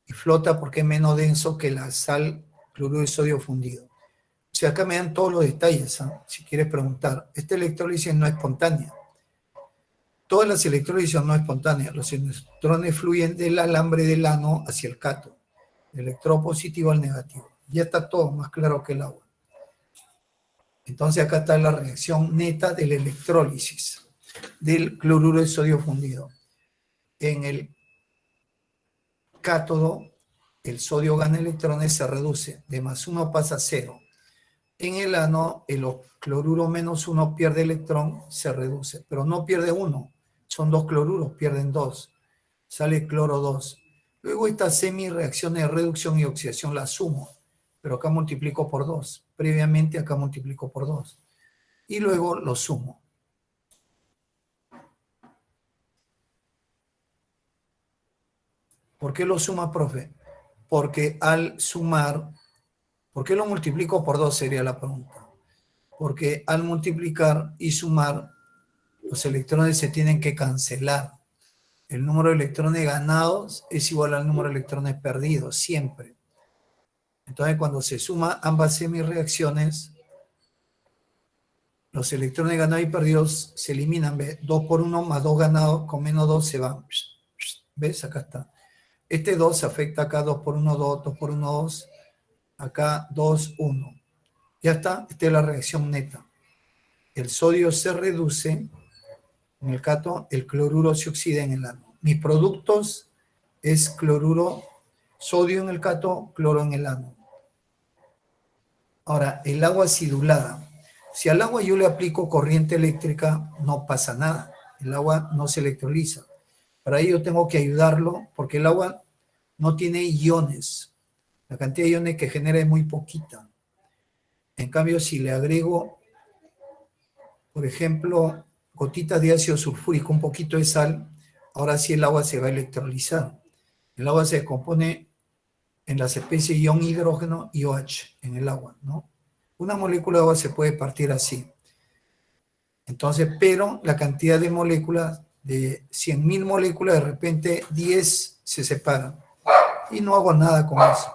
y flota porque es menos denso que la sal cloruro de sodio fundido. O sea, acá me dan todos los detalles, ¿eh? Si quieres preguntar. Esta electrólisis no es espontánea. Todas las electrólisis son no espontáneas. Los electrones fluyen del alambre del ano hacia el cátodo, del electrodo positivo al negativo. Ya está todo más claro que el agua. Entonces acá está la reacción neta de la electrólisis del cloruro de sodio fundido. En el cátodo, el sodio gana electrones, se reduce. De +1 pasa a 0. En el ano, el cloruro -1 pierde electrón, se reduce. Pero no pierde 1. Son 2 cloruros, pierden 2. Sale cloro 2. Luego estas semi-reacciones de reducción y oxidación las sumo. Pero acá multiplico por 2. Previamente acá multiplico por 2. Y luego lo sumo. ¿Por qué lo suma, profe? Porque al sumar, ¿por qué lo multiplico por 2? Sería la pregunta. Porque al multiplicar y sumar, los electrones se tienen que cancelar. El número de electrones ganados es igual al número de electrones perdidos, siempre. Entonces, cuando se suma ambas semireacciones, los electrones ganados y perdidos se eliminan. ¿Ves? 2 por 1 más 2 ganados, con menos 2 se van. ¿Ves? Acá está. Este 2 afecta acá, 2 por 1, 2, 2 por 1, 2. Acá 2, 1. Ya está, esta es la reacción neta. El sodio se reduce en el cátodo, el cloruro se oxida en el ano. Mis productos es cloruro, sodio en el cátodo, cloro en el ano. Ahora, el agua acidulada. Si al agua yo le aplico corriente eléctrica, no pasa nada. El agua no se electroliza. Para ello tengo que ayudarlo porque el agua no tiene iones. La cantidad de iones que genera es muy poquita. En cambio, si le agrego, por ejemplo, gotitas de ácido sulfúrico, un poquito de sal, ahora sí el agua se va a electrolizar. El agua se compone en las especies ion hidrógeno y OH en el agua, ¿no? Una molécula de agua se puede partir así. Entonces, pero la cantidad de moléculas, de 100.000 moléculas, de repente 10 se separan. Y no hago nada con eso.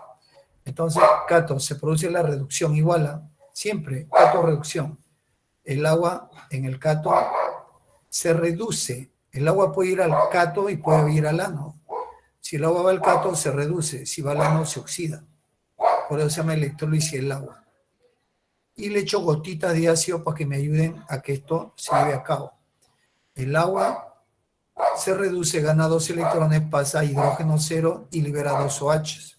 Entonces, cátodo, se produce la reducción igual a, siempre, cátodo-reducción. El agua en el cátodo se reduce. El agua puede ir al cátodo y puede ir al ánodo. Si el agua va al cátodo, se reduce. Si va al ánodo, se oxida. Por eso se llama electrólisis del agua. Y le echo gotitas de ácido para que me ayuden a que esto se lleve a cabo. El agua se reduce, gana 2 electrones, pasa a hidrógeno 0 y libera 2 OH.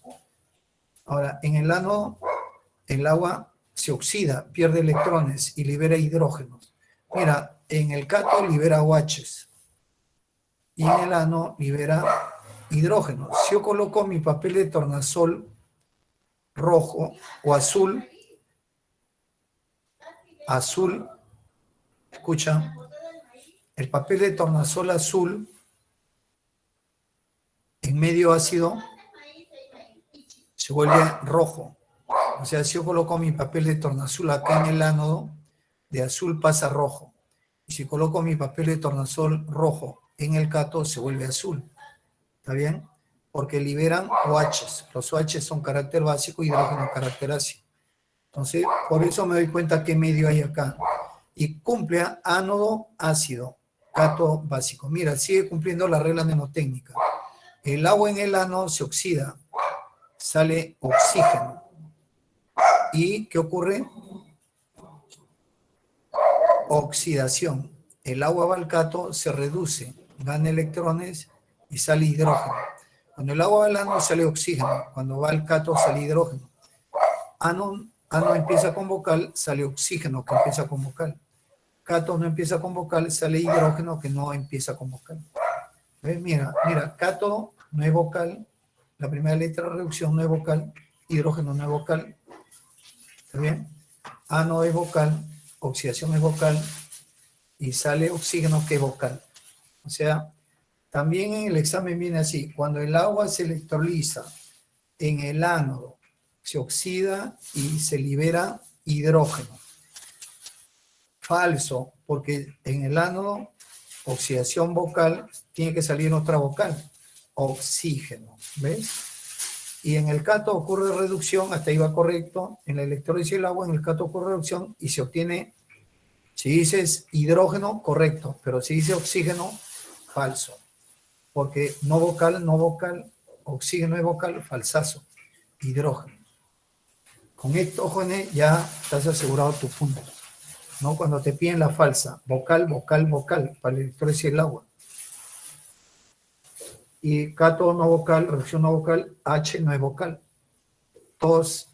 Ahora, en el ánodo, el agua se oxida, pierde electrones y libera hidrógenos. Mira, en el cátodo libera OH y en el ánodo libera hidrógenos. Si yo coloco mi papel de tornasol rojo o azul, escucha, el papel de tornasol azul en medio ácido se vuelve rojo. O sea, si yo coloco mi papel de tornasol acá en el ánodo, de azul pasa a rojo. Y si coloco mi papel de tornasol rojo en el cátodo, se vuelve azul. ¿Está bien? Porque liberan OH. Los OH son carácter básico y hidrógeno carácter ácido. Entonces, por eso me doy cuenta qué medio hay acá. Y cumple ánodo ácido, cátodo básico. Mira, sigue cumpliendo la regla mnemotécnica. El agua en el ánodo se oxida, sale oxígeno. ¿Y qué ocurre? Oxidación. El agua va al cátodo, se reduce, gana electrones y sale hidrógeno. Cuando el agua va al ánodo sale oxígeno, cuando va al cátodo sale hidrógeno. Ánodo empieza con vocal, sale oxígeno que empieza con vocal. Cátodo no empieza con vocal, sale hidrógeno que no empieza con vocal. ¿Ves? Mira, cátodo no es vocal, la primera letra de reducción no es vocal, hidrógeno no es vocal. ¿Está bien? ánodo es vocal, oxidación es vocal, y sale oxígeno que es vocal. O sea, también en el examen viene así, cuando el agua se electroliza en el ánodo, se oxida y se libera hidrógeno. Falso, porque en el ánodo, oxidación vocal, tiene que salir otra vocal, oxígeno, ¿ves? Y en el cátodo ocurre reducción, hasta ahí va correcto, en la electrólisis del agua, en el cátodo ocurre reducción y se obtiene, si dices hidrógeno, correcto, pero si dice oxígeno, falso, porque no vocal, no vocal, oxígeno es vocal, falsazo, hidrógeno. Con esto, jóvenes, ya estás asegurado tu punto, ¿no? Cuando te piden la falsa, vocal, vocal, vocal, para la electrólisis del agua. Y cátodo no vocal, reacción no vocal, H no es vocal. Todos,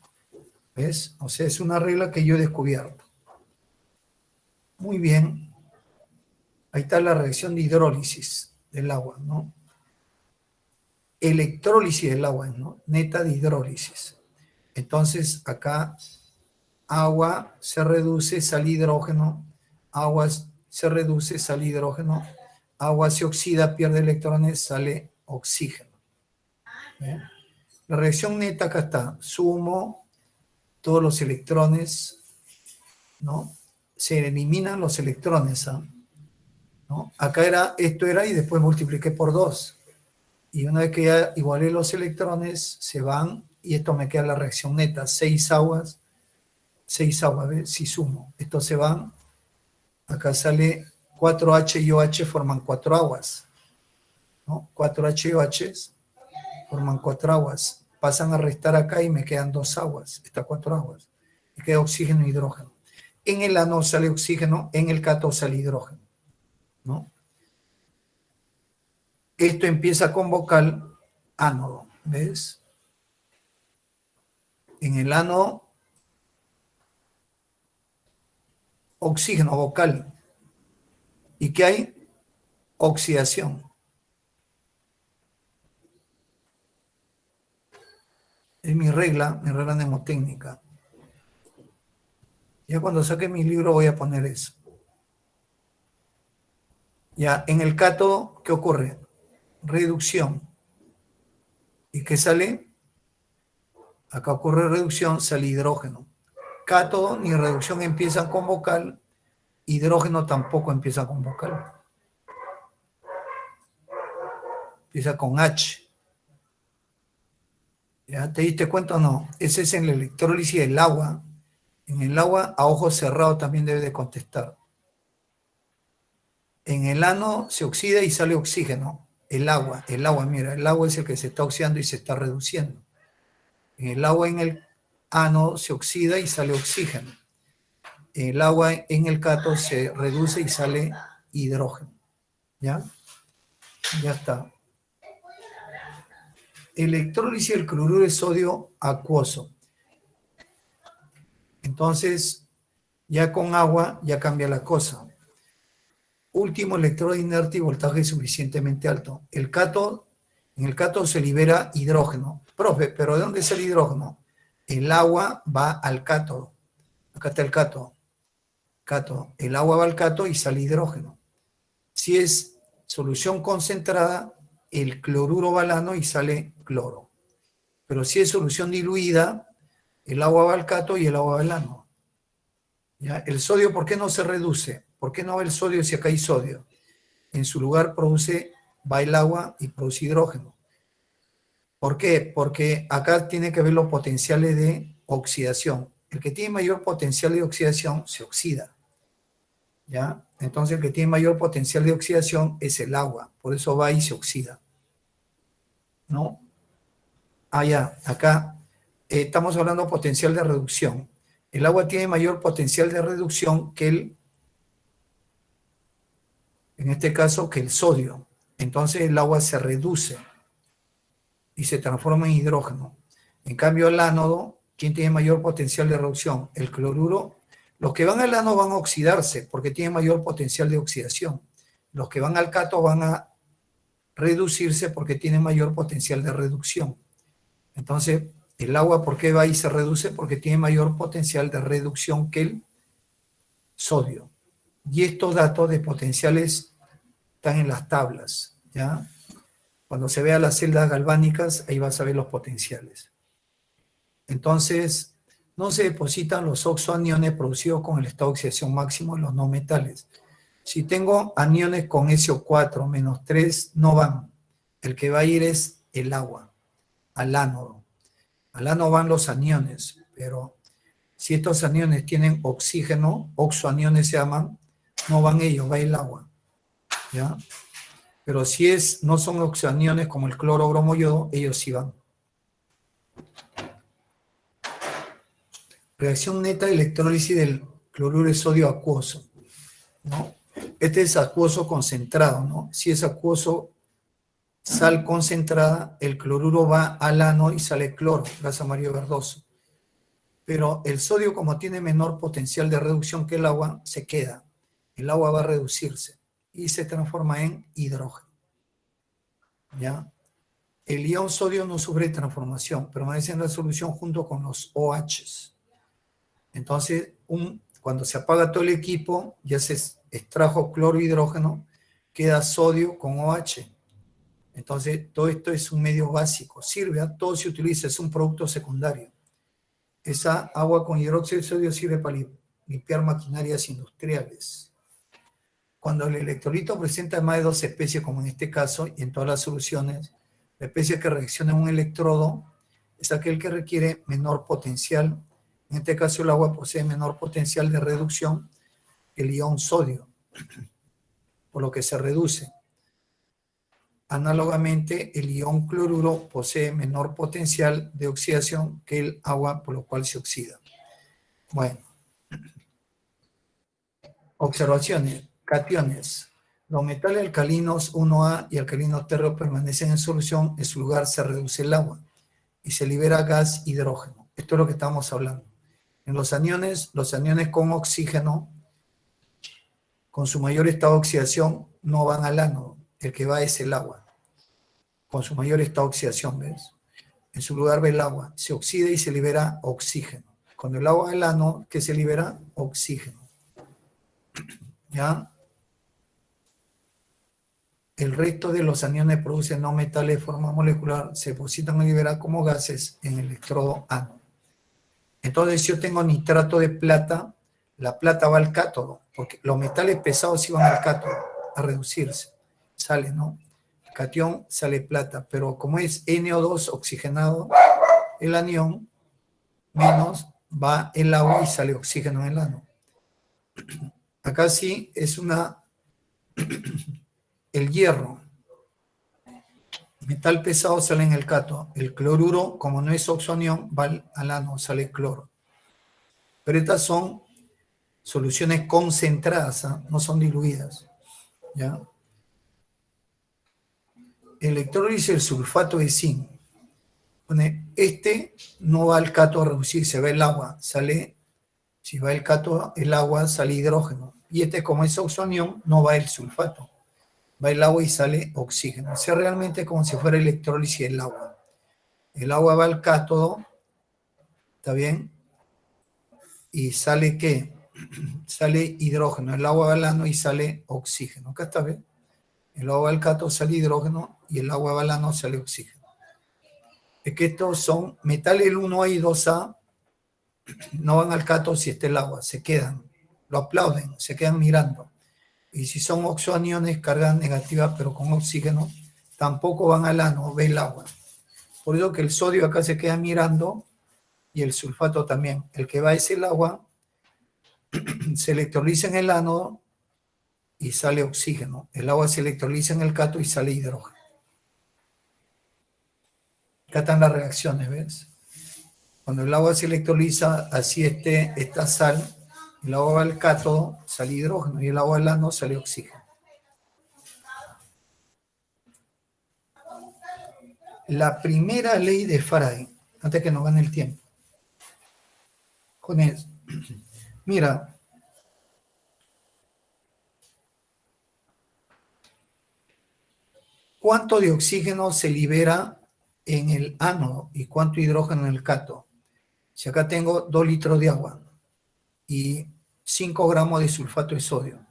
¿ves? O sea, es una regla que yo he descubierto. Muy bien. Ahí está la reacción de hidrólisis del agua, ¿no? Electrólisis del agua, ¿no? Neta de hidrólisis. Entonces, acá agua se reduce, sale hidrógeno, agua se reduce, sale hidrógeno, agua se oxida, pierde electrones, sale oxígeno. ¿Bien? La reacción neta acá está, sumo todos los electrones, ¿no? Se eliminan los electrones, ¿ah? ¿No? Acá era, esto era y después multipliqué por 2. Y una vez que ya igualé los electrones, se van y esto me queda la reacción neta, 6 aguas, ¿ves? Si sumo, estos se van, acá sale 4H y OH forman 4 aguas, ¿no? 4H y OH forman 4 aguas, pasan a restar acá y me quedan 2 aguas, estas 4 aguas, y queda oxígeno e hidrógeno. En el ánodo sale oxígeno, en el cátodo sale hidrógeno, ¿no? Esto empieza con vocal ánodo, ¿ves? En el ánodo, oxígeno vocal. ¿Y qué hay? Oxidación. Es mi regla mnemotécnica. Ya cuando saque mi libro voy a poner eso. Ya, en el cátodo, ¿qué ocurre? Reducción. ¿Y qué sale? Acá ocurre reducción, sale hidrógeno. Cátodo ni reducción empiezan con vocal, hidrógeno tampoco empieza con vocal. Empieza con H. ¿Ya te diste cuenta o no? Ese es en la electrólisis del agua. En el agua, a ojos cerrados también debe de contestar. En el ánodo se oxida y sale oxígeno. El agua, mira, el agua es el que se está oxidando y se está reduciendo. En el agua en el ánodo se oxida y sale oxígeno. El agua en el cátodo se reduce y sale hidrógeno. ¿Ya? Ya está. Electrólisis del cloruro de sodio acuoso. Entonces, ya con agua ya cambia la cosa. Último electrodo inerte y voltaje suficientemente alto. En el cátodo se libera hidrógeno. Profe, ¿pero de dónde sale hidrógeno? El agua va al cátodo. Acá está el cátodo. El agua va al cátodo y sale hidrógeno. Si es solución concentrada, el cloruro va al ánodo y sale cloro. Pero si es solución diluida, el agua va al cátodo y el agua va al ánodo. ¿Ya? El sodio, ¿por qué no se reduce? ¿Por qué no va el sodio si acá hay sodio? En su lugar va el agua y produce hidrógeno. ¿Por qué? Porque acá tiene que ver los potenciales de oxidación. El que tiene mayor potencial de oxidación se oxida. ¿Ya? Entonces el que tiene mayor potencial de oxidación es el agua. Por eso va y se oxida. ¿No? Ya, acá estamos hablando de potencial de reducción. El agua tiene mayor potencial de reducción que en este caso, que el sodio. Entonces el agua se reduce y se transforma en hidrógeno. En cambio, el ánodo, ¿quién tiene mayor potencial de reducción? El cloruro. Los que van al ánodo van a oxidarse porque tienen mayor potencial de oxidación. Los que van al cátodo van a reducirse porque tienen mayor potencial de reducción. Entonces, El agua, ¿por qué va y se reduce? Porque tiene mayor potencial de reducción que el sodio. Y estos datos de potenciales están en las tablas, ¿ya? Cuando se vea las celdas galvánicas, ahí vas a ver los potenciales. Entonces, no se depositan los oxoaniones producidos con el estado de oxidación máximo en los no metales. Si tengo aniones con SO4 menos 3, no van. El que va a ir es el agua, al ánodo. Al ánodo van los aniones, pero si estos aniones tienen oxígeno, oxoaniones se llaman, no van ellos, va el agua, ¿ya? Pero si no son oxoaniones como el cloro, bromo, yodo, ellos sí van. Reacción neta de electrólisis del cloruro de sodio acuoso, ¿no? Este es acuoso concentrado, ¿no? Si es acuoso, sal concentrada, el cloruro va al ánodo y sale cloro, gas amarillo verdoso. Pero el sodio, como tiene menor potencial de reducción que el agua, se queda. El agua va a reducirse y se transforma en hidrógeno, ¿ya? El ion sodio no sufre transformación, permanece en la solución junto con los OHs. Entonces, cuando se apaga todo el equipo, ya se extrajo cloro e hidrógeno, queda sodio con OH. Entonces, todo esto es un medio básico, sirve, todo se utiliza, es un producto secundario. Esa agua con hidróxido de sodio sirve para limpiar maquinarias industriales. Cuando el electrolito presenta más de 2 especies, como en este caso, y en todas las soluciones, la especie que reacciona en un electrodo es aquel que requiere menor potencial. En este caso, el agua posee menor potencial de reducción que el ion sodio, por lo que se reduce. Análogamente, el ion cloruro posee menor potencial de oxidación que el agua, por lo cual se oxida. Bueno, observaciones, cationes. Los metales alcalinos 1A y alcalinos térreos permanecen en solución, en su lugar se reduce el agua y se libera gas hidrógeno. Esto es lo que estamos hablando. En los aniones con oxígeno, con su mayor estado de oxidación, no van al ánodo, el que va es el agua, con su mayor estado de oxidación, ¿ves? En su lugar va el agua, se oxida y se libera oxígeno. Cuando el agua va al ánodo, ¿qué se libera? Oxígeno. ¿Ya? El resto de los aniones producen no metales de forma molecular, se depositan y liberan como gases en el electrodo ánodo. Entonces, si yo tengo nitrato de plata, la plata va al cátodo, porque los metales pesados sí van al cátodo a reducirse. Sale, ¿no? El catión sale plata, pero como es NO2 oxigenado, el anión menos va el agua y sale oxígeno en el ánodo. Acá sí es el hierro. Metal pesado sale en el cátodo. El cloruro, como no es oxoanión, va al ánodo, sale cloro. Pero estas son soluciones concentradas, ¿eh? No son diluidas, ¿ya? Electrólisis del sulfato de zinc. Este no va al cátodo a reducirse, va el agua, sale, si va el cátodo, el agua sale hidrógeno. Y este, como es oxoanión, no va el sulfato, va el agua y sale oxígeno. O sea, realmente como si fuera electrólisis del agua. El agua va al cátodo, ¿está bien? Y sale ¿qué? Sale hidrógeno. El agua va al ánodo y sale oxígeno. Acá está bien. El agua va al cátodo, sale hidrógeno y el agua va al ánodo, sale oxígeno. Es que estos son metales, el 1A y 2A, no van al cátodo si está el agua, se quedan, lo aplauden, se quedan mirando. Y si son oxoaniones, cargas negativas, pero con oxígeno, tampoco van al ánodo, ve el agua. Por eso que el sodio acá se queda mirando y el sulfato también. El que va es el agua, se electroliza en el ánodo y sale oxígeno. El agua se electroliza en el cátodo y sale hidrógeno. Acá están las reacciones, ¿ves? Cuando el agua se electroliza, así esta sal, el agua va al cátodo, sale hidrógeno, y el agua al ánodo sale oxígeno. La primera ley de Faraday, antes que nos gane el tiempo, con eso. Mira, ¿cuánto de oxígeno se libera en el ánodo y cuánto hidrógeno en el cátodo. Si acá tengo 2 litros de agua y 5 gramos de sulfato de sodio,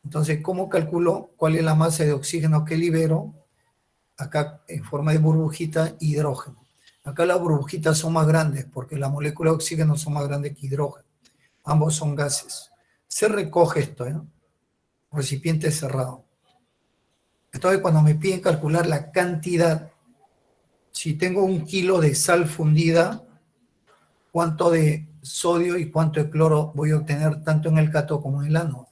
entonces, ¿cómo calculo cuál es la masa de oxígeno que libero? Acá en forma de burbujita, hidrógeno. Acá las burbujitas son más grandes porque las moléculas de oxígeno son más grandes que hidrógeno. Ambos son gases. Se recoge esto, ¿eh? Recipiente cerrado. Entonces, cuando me piden calcular la cantidad, si tengo 1 kilo de sal fundida, ¿cuánto de sodio y cuánto de cloro voy a obtener tanto en el cátodo como en el ánodo?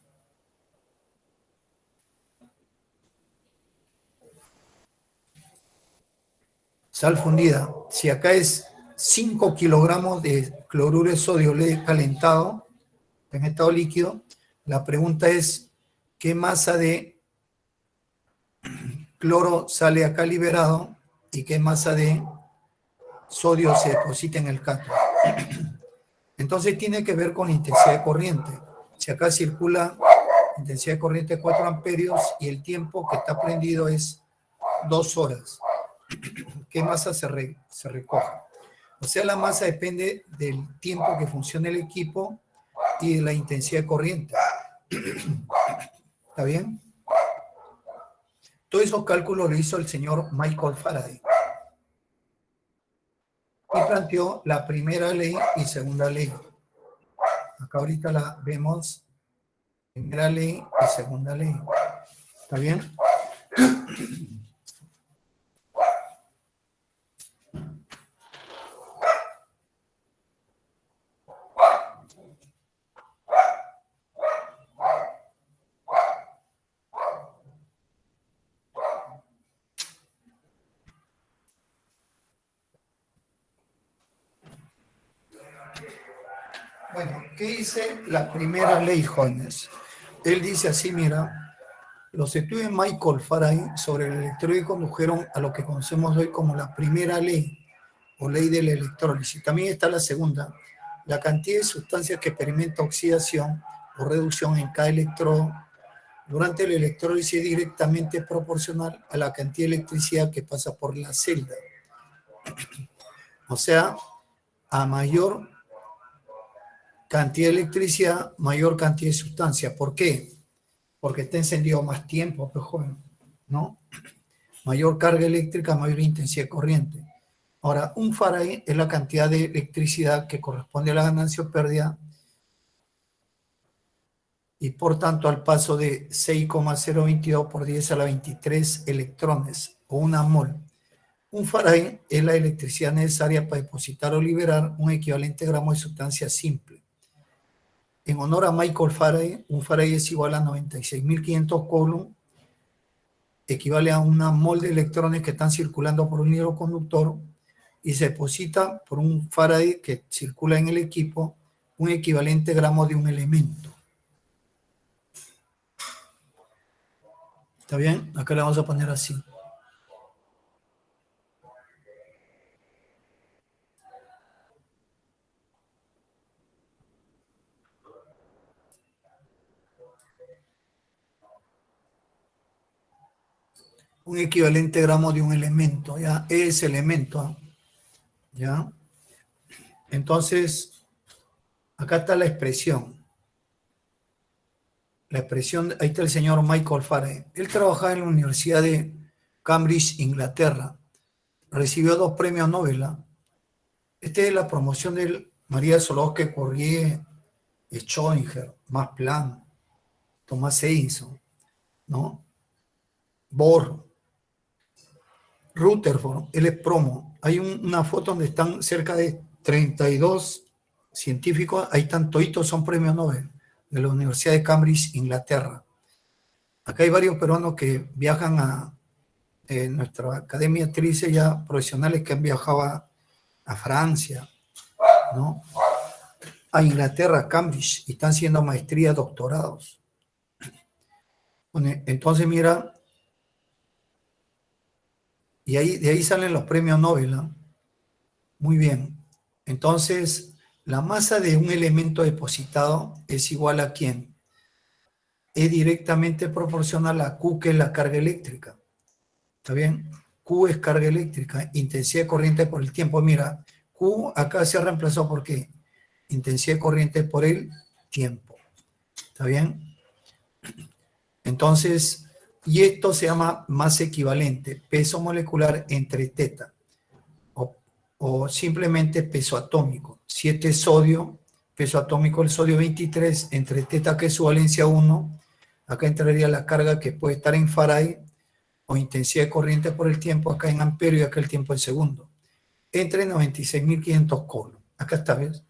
Sal fundida. Si acá es 5 kilogramos de cloruro de sodio calentado, en estado líquido, la pregunta es, ¿qué masa de cloro sale acá liberado y qué masa de sodio se deposita en el cátodo? Entonces tiene que ver con intensidad de corriente. Si acá circula intensidad de corriente de 4 amperios y el tiempo que está prendido es 2 horas, ¿qué masa se recoge? O sea, la masa depende del tiempo que funcione el equipo y de la intensidad de corriente. ¿Está bien? Todos esos cálculos lo hizo el señor Michael Faraday. Y planteó la primera ley y segunda ley. Acá ahorita la vemos, primera ley y segunda ley. ¿Está bien? Bueno, ¿qué dice la primera ley, jóvenes? Él dice así, mira, los estudios de Michael Faraday sobre el electrodo condujeron a lo que conocemos hoy como la primera ley, o ley de la electrólisis. También está la segunda, la cantidad de sustancias que experimenta oxidación o reducción en cada electrodo durante la electrólisis es directamente proporcional a la cantidad de electricidad que pasa por la celda. O sea, a mayor cantidad de electricidad, mayor cantidad de sustancia. ¿Por qué? Porque está encendido más tiempo, pues, joven, ¿no? Mayor carga eléctrica, mayor intensidad de corriente. Ahora, un Faraday es la cantidad de electricidad que corresponde a la ganancia o pérdida y por tanto al paso de 6,022 por 10 a la 23 electrones o una mol. Un Faraday es la electricidad necesaria para depositar o liberar un equivalente gramo de sustancia simple. En honor a Michael Faraday, un Faraday es igual a 96.500 Coulomb, equivale a una mol de electrones que están circulando por un hidroconductor y se deposita por un Faraday que circula en el equipo un equivalente gramo de un elemento. ¿Está bien? Acá le vamos a poner así. Un equivalente gramo de un elemento, ¿ya? Ese elemento, ¿ya? Entonces, acá está la expresión. La expresión, ahí está el señor Michael Faraday. Él trabajaba en la Universidad de Cambridge, Inglaterra. Recibió 2 premios Nobel. Esta es la promoción de María Solowsky-Curie, Schrödinger, Max Planck, Thomas Edison, ¿no? Bohr, Rutherford, él es promo. Hay una foto donde están cerca de 32 científicos, ahí están toditos, son premios Nobel de la Universidad de Cambridge, Inglaterra. Acá hay varios peruanos que viajan a nuestra academia actrices ya profesionales que han viajado a Francia, ¿no? A Inglaterra, a Cambridge, y están haciendo maestrías, doctorados. Bueno, entonces mira, y ahí, de ahí salen los premios Nobel, ¿no? Muy bien. Entonces, la masa de un elemento depositado es igual a ¿quién? Es directamente proporcional a Q, que es la carga eléctrica. ¿Está bien? Q es carga eléctrica, intensidad de corriente por el tiempo. Mira, Q acá se ha reemplazado por qué? Intensidad de corriente por el tiempo. ¿Está bien? Entonces, y esto se llama masa equivalente, peso molecular entre teta, o simplemente peso atómico. Si este es sodio, peso atómico del sodio 23, entre teta que es su valencia 1, acá entraría la carga que puede estar en Faraday, o intensidad de corriente por el tiempo, acá en amperio y acá el tiempo en segundo, entre 96.500 coulombs. Acá está, ¿ves?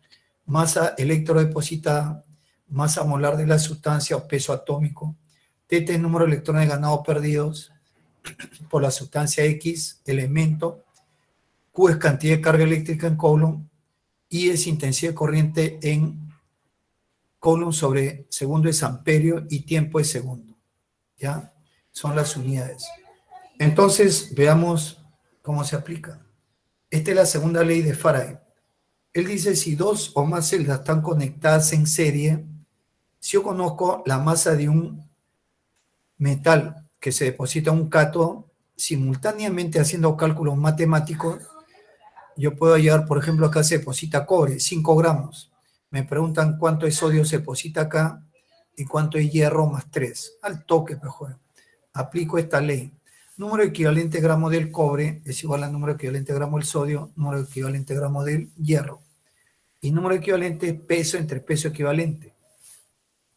Masa electrodepositada, masa molar de la sustancia o peso atómico, teta es número de electrones ganados o perdidos por la sustancia X, elemento, Q es cantidad de carga eléctrica en coulomb, I es intensidad de corriente en coulomb sobre segundo es amperio y tiempo es segundo. ¿Ya? Son las unidades. Entonces, veamos cómo se aplica. Esta es la segunda ley de Faraday. Él dice, si dos o más celdas están conectadas en serie, si yo conozco la masa de un metal que se deposita en un cátodo, simultáneamente haciendo cálculos matemáticos, yo puedo hallar, por ejemplo, acá se deposita cobre, 5 gramos. Me preguntan cuánto es sodio se deposita acá y cuánto es hierro más 3. Al toque, mejor. Aplico esta ley. Número equivalente gramo del cobre es igual al número equivalente gramo del sodio, número equivalente gramo del hierro. Y número equivalente peso entre peso equivalente.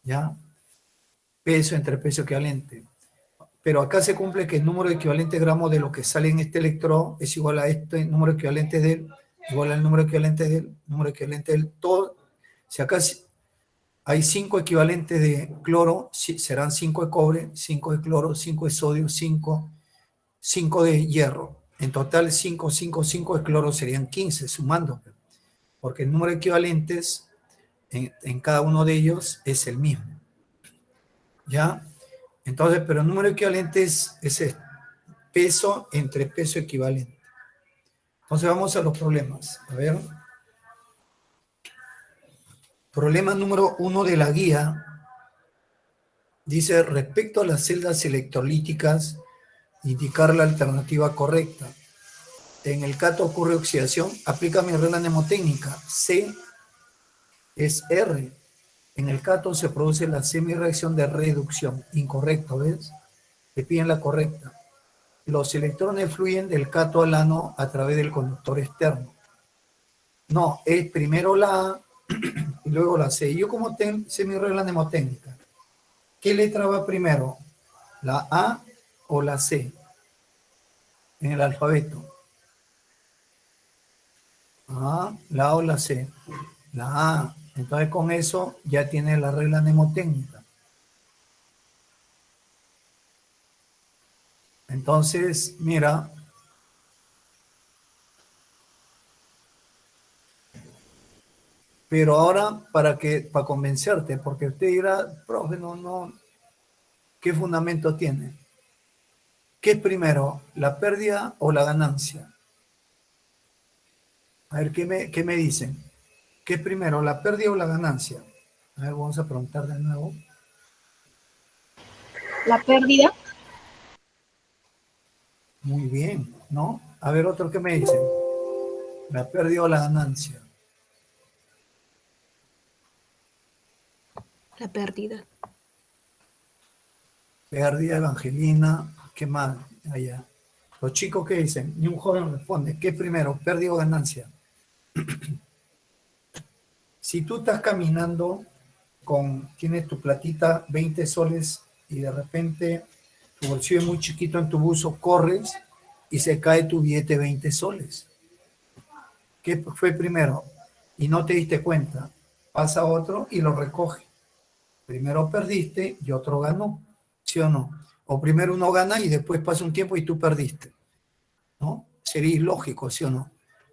¿Ya? Peso entre peso equivalente. Pero acá se cumple que el número equivalente gramo de lo que sale en este electrodo es igual a este número equivalente del, igual al número equivalente del, número equivalente del todo. Si acá hay 5 equivalentes de cloro, serán 5 de cobre, 5 de cloro, 5 de sodio, 5 de hierro. En total 5, 5, 5 de cloro serían 15, sumando. Porque el número de equivalentes en cada uno de ellos es el mismo. ¿Ya? Entonces, pero el número equivalente es peso entre peso equivalente. Entonces vamos a los problemas. A ver. Problema número 1 de la guía. Dice, respecto a las celdas electrolíticas, indicar la alternativa correcta. En el cato ocurre oxidación, aplica mi regla mnemotécnica. C es R. En el cato se produce la semirreacción de reducción. Incorrecto, ¿ves? Te piden la correcta. Los electrones fluyen del cato al ano a través del conductor externo. No, es primero la A y luego la C. Yo como sé mi regla mnemotécnica, ¿qué letra va primero? ¿La A o la C? En el alfabeto. Ah, la A o la C. La A. Entonces con eso ya tiene la regla mnemotécnica. Entonces, mira. Pero ahora, para convencerte, porque usted dirá, profe, no, ¿qué fundamento tiene? ¿Qué es primero, la pérdida o la ganancia? A ver, ¿qué me dicen? ¿Qué es primero, la pérdida o la ganancia? A ver, vamos a preguntar de nuevo. La pérdida. Muy bien, ¿no? A ver, otro que me dicen. La pérdida o la ganancia. La pérdida. Pérdida, Evangelina, ¿qué más? Allá. Los chicos, ¿qué dicen? Ni un joven responde. ¿Qué es primero, pérdida o ganancia? Si tú estás caminando tienes tu platita 20 soles y de repente tu bolsillo es muy chiquito en tu buzo, corres y se cae tu billete 20 soles. ¿Qué fue primero? Y no te diste cuenta. Pasa otro y lo recoge. Primero perdiste y otro ganó. ¿Sí o no? O primero uno gana y después pasa un tiempo y tú perdiste. ¿No? Sería ilógico, ¿sí o no?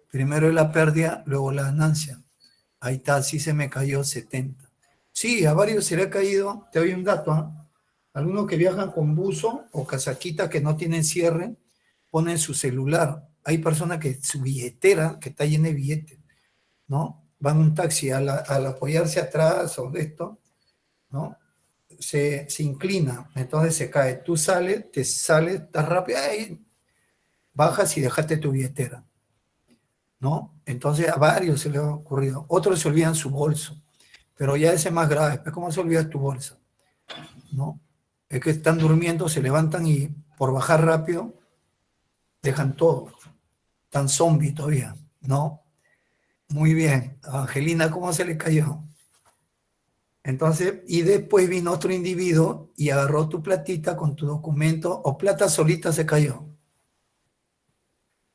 Primero es la pérdida, luego la ganancia. Ahí está, sí se me cayó 70. Sí, a varios se le ha caído, te doy un dato, ¿eh? Algunos que viajan con buzo o casaquita que no tienen cierre, ponen su celular. Hay personas que su billetera, que está llena de billetes, ¿no? Van en un taxi al apoyarse atrás o de esto, ¿no? Se inclina, entonces se cae. Tú sales, te sales, estás rápido, ¡ay! bajas y dejaste tu billetera, ¿no? Entonces a varios se les ha ocurrido. Otros se olvidan su bolso, pero ya ese es más grave. ¿Cómo se olvida tu bolsa? ¿No? Es que están durmiendo, se levantan y por bajar rápido dejan todo. Tan zombie todavía, ¿no? Muy bien. A Angelina, ¿cómo se le cayó? Entonces, y después vino otro individuo y agarró tu platita con tu documento, o plata solita se cayó,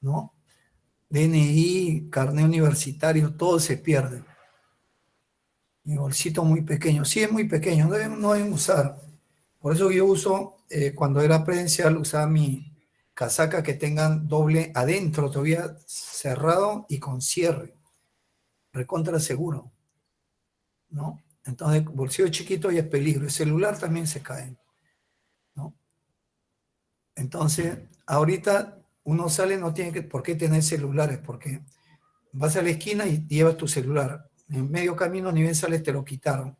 ¿no? DNI, carnet universitario, todo se pierde. Mi bolsito muy pequeño, sí es muy pequeño, no deben usar. Por eso yo uso, cuando era presencial, usaba mi casaca que tengan doble adentro, todavía cerrado y con cierre, recontra seguro, ¿no? Entonces, bolsillo chiquito y es peligro. El celular también se cae, ¿no? Entonces, ahorita uno sale, no tiene por qué tener celulares, porque vas a la esquina y llevas tu celular. En medio camino, ni bien sales, te lo quitaron,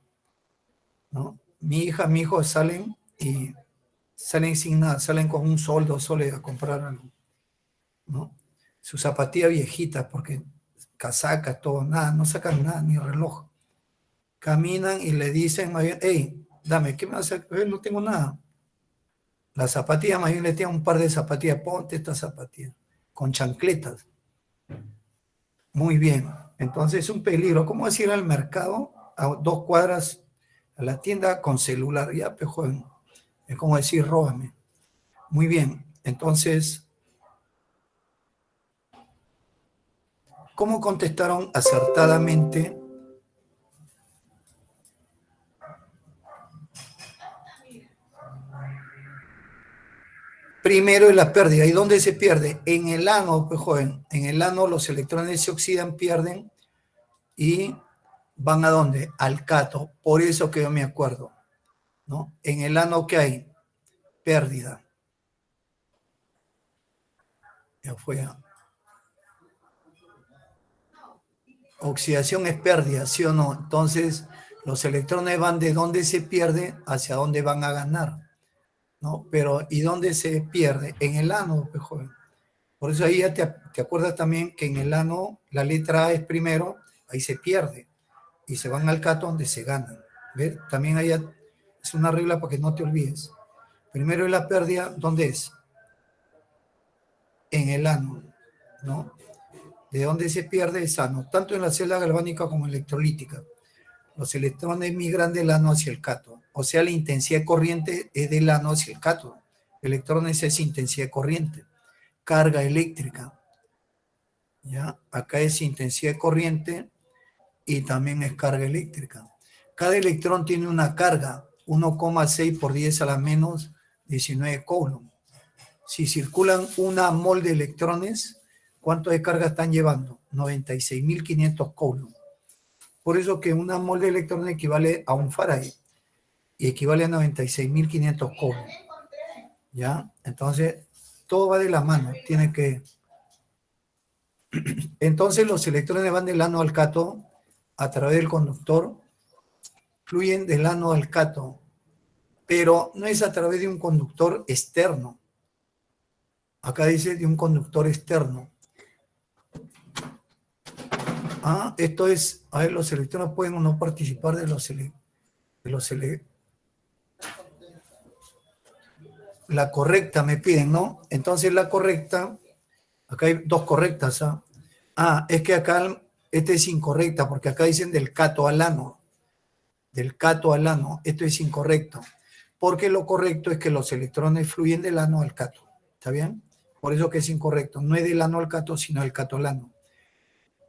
¿no? Mi hija, mi hijo salen y salen sin nada, salen con un sol, 2 soles a comprar algo, ¿no? Su zapatilla viejita, porque casaca, todo, nada, no sacan nada, ni reloj. Caminan y le dicen, hey, dame, ¿qué me vas a hacer? No tengo nada. La zapatilla, más bien le tiene un par de zapatillas, ponte esta zapatilla, con chancletas. Muy bien. Entonces es un peligro. ¿Cómo es ir al mercado a 2 cuadras a la tienda con celular? Ya, pues, joven. Es como decir, róbame. Muy bien. Entonces, ¿cómo contestaron acertadamente? Primero es la pérdida. ¿Y dónde se pierde? En el ano, pues, joven. En el ano los electrones se oxidan, pierden y van ¿a dónde? Al cato. Por eso que yo me acuerdo, ¿no? En el ano, ¿qué hay? Pérdida. Ya fue. Oxidación es pérdida, ¿sí o no? Entonces, los electrones van de dónde se pierde hacia dónde van a ganar, ¿no? Pero, ¿y dónde se pierde? En el ano, pues, joven. Por eso ahí ya te acuerdas también que en el ano la letra A es primero, ahí se pierde, y se van al cato donde se ganan. ¿Ves? También ahí es una regla para que no te olvides. Primero es la pérdida, ¿dónde es? En el ano, ¿no? De dónde se pierde es ano, tanto en la celda galvánica como electrolítica. Los electrones migran del ano hacia el cátodo. O sea, la intensidad de corriente es del ano hacia el cátodo. Electrones es intensidad de corriente. Carga eléctrica. ¿Ya? Acá es intensidad de corriente y también es carga eléctrica. Cada electrón tiene una carga, 1,6 por 10 a la menos 19 coulomb. Si circulan una mol de electrones, ¿cuánto de carga están llevando? 96.500 coulomb. Por eso que una mol de electrones equivale a un Faraday y equivale a 96.500 coulomb. ¿Ya? Entonces, todo va de la mano. Tiene que... Entonces, los electrones van del ano al cátodo a través del conductor, fluyen del ano al cátodo, pero no es a través de un conductor externo. Acá dice de un conductor externo. Ah, esto es, a ver, los electrones pueden o no participar de la correcta me piden, ¿no? Entonces la correcta, acá hay dos correctas, ¿ah? Ah, es que acá esta es incorrecta, porque acá dicen del cato al ano. Del cato al ano, esto es incorrecto. Porque lo correcto es que los electrones fluyen del ano al cato. ¿Está bien? Por eso que es incorrecto. No es del ano al cato, sino del cato al ano.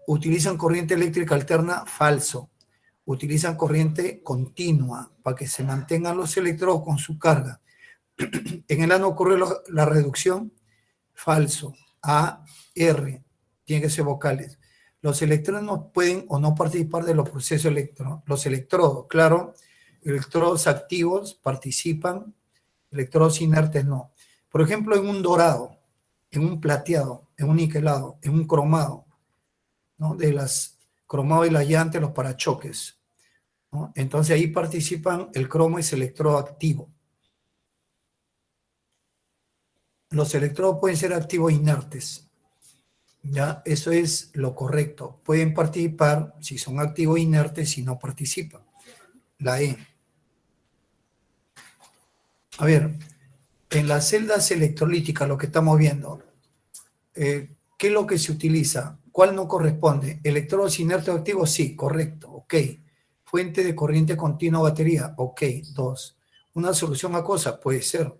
¿Utilizan corriente eléctrica alterna? Falso. Utilizan corriente continua para que se mantengan los electrodos con su carga. En el ano ocurre la reducción. Falso. A, R. Tiene que ser vocales. Los electrones no pueden o no participar de los procesos electrónicos. Los electrodos, claro, electrodos activos participan, electrodos inertes no. Por ejemplo, en un dorado, en un plateado, en un niquelado, en un cromado, ¿no? De las cromado y las llantas, los parachoques, ¿no? Entonces ahí participan, el cromo es electrodo activo. los electrodos pueden ser activos e inertes. ¿Ya? Eso es lo correcto. Pueden participar si son activos e inertes y no participan. La E. A ver, en las celdas electrolíticas, lo que estamos viendo, ¿qué es lo que se utiliza? ¿Cuál no corresponde? ¿Electrodos inertes o activos? Sí, correcto, ok. Fuente de corriente continua o batería, ok, 2. Una solución acuosa, puede ser.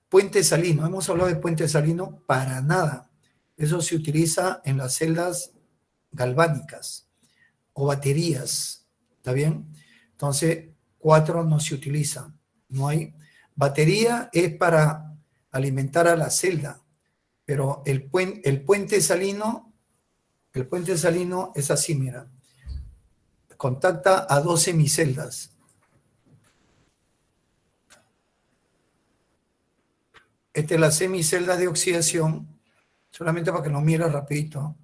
Puente salino, ¿hemos hablado de puente salino? Para nada. Eso se utiliza en las celdas galvánicas o baterías, ¿está bien? Entonces, 4 no se utiliza, no hay. Batería es para alimentar a la celda, pero el puente salino es así, mira, contacta a 2 semiceldas. Esta es la semicelda de oxidación, solamente para que lo mires rapidito,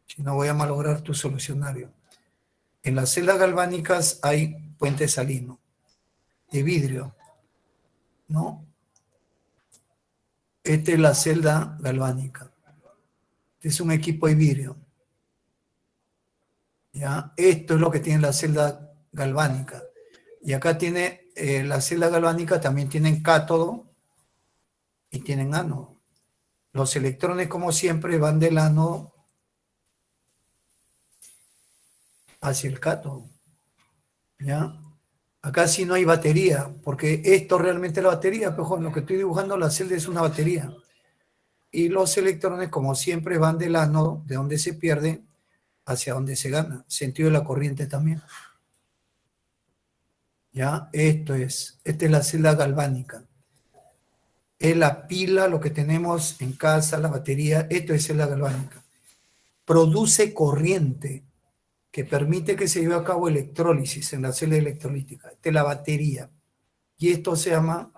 si no voy a malograr tu solucionario. En las celdas galvánicas hay puente salino de vidrio, ¿no? Esta es la celda galvánica. Este es un equipo de vidrio. ¿Ya? Esto es lo que tiene la celda galvánica. Y acá tiene la celda galvánica, también tienen cátodo y tienen ánodo. Los electrones, como siempre, van del ánodo hacia el cátodo. ¿Ya? Acá sí no hay batería, porque esto realmente es la batería, pero lo que estoy dibujando, la celda es una batería. Y los electrones, como siempre, van del ánodo, de donde se pierde, hacia donde se gana. Sentido de la corriente también. ¿Ya? Esta es la celda galvánica. Es la pila, lo que tenemos en casa, la batería, esto es celda galvánica. Produce corriente que permite que se lleve a cabo electrólisis en la celda electrolítica. Esta es la batería. Y esto se llama...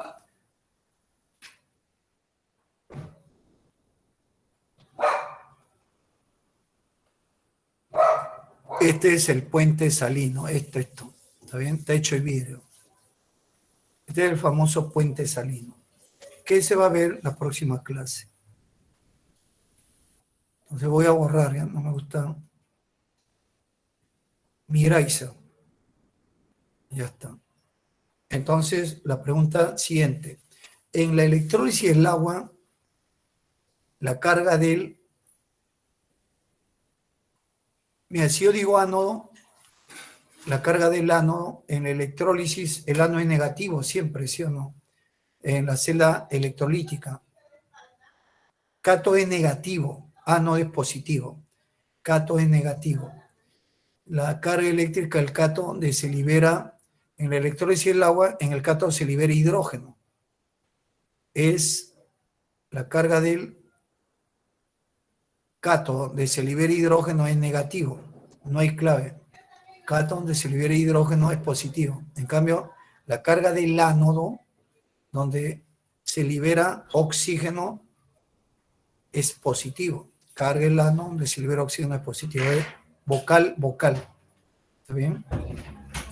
Este es el puente salino, esto, ¿está bien? Está hecho de vidrio. Este es el famoso puente salino, que se va a ver la próxima clase. Entonces voy a borrar, ya no me gusta. Miraiza. Ya está. Entonces, la pregunta siguiente. En la electrólisis del agua, la carga del... Mira, si yo digo ánodo, la carga del ánodo en la electrólisis, el ánodo es negativo siempre, ¿sí o no? En la celda electrolítica. Cátodo es negativo, ánodo es positivo. Cátodo es negativo. La carga eléctrica del cátodo, donde se libera en la electrólisis del agua, en el cátodo se libera hidrógeno. Es la carga del cátodo, donde se libera hidrógeno, es negativo. No hay clave. Cátodo, donde se libera hidrógeno, es positivo. En cambio, la carga del ánodo, donde se libera oxígeno, es positivo. Carga el ánodo, donde se libera oxígeno, es positivo. Es vocal. ¿Está bien?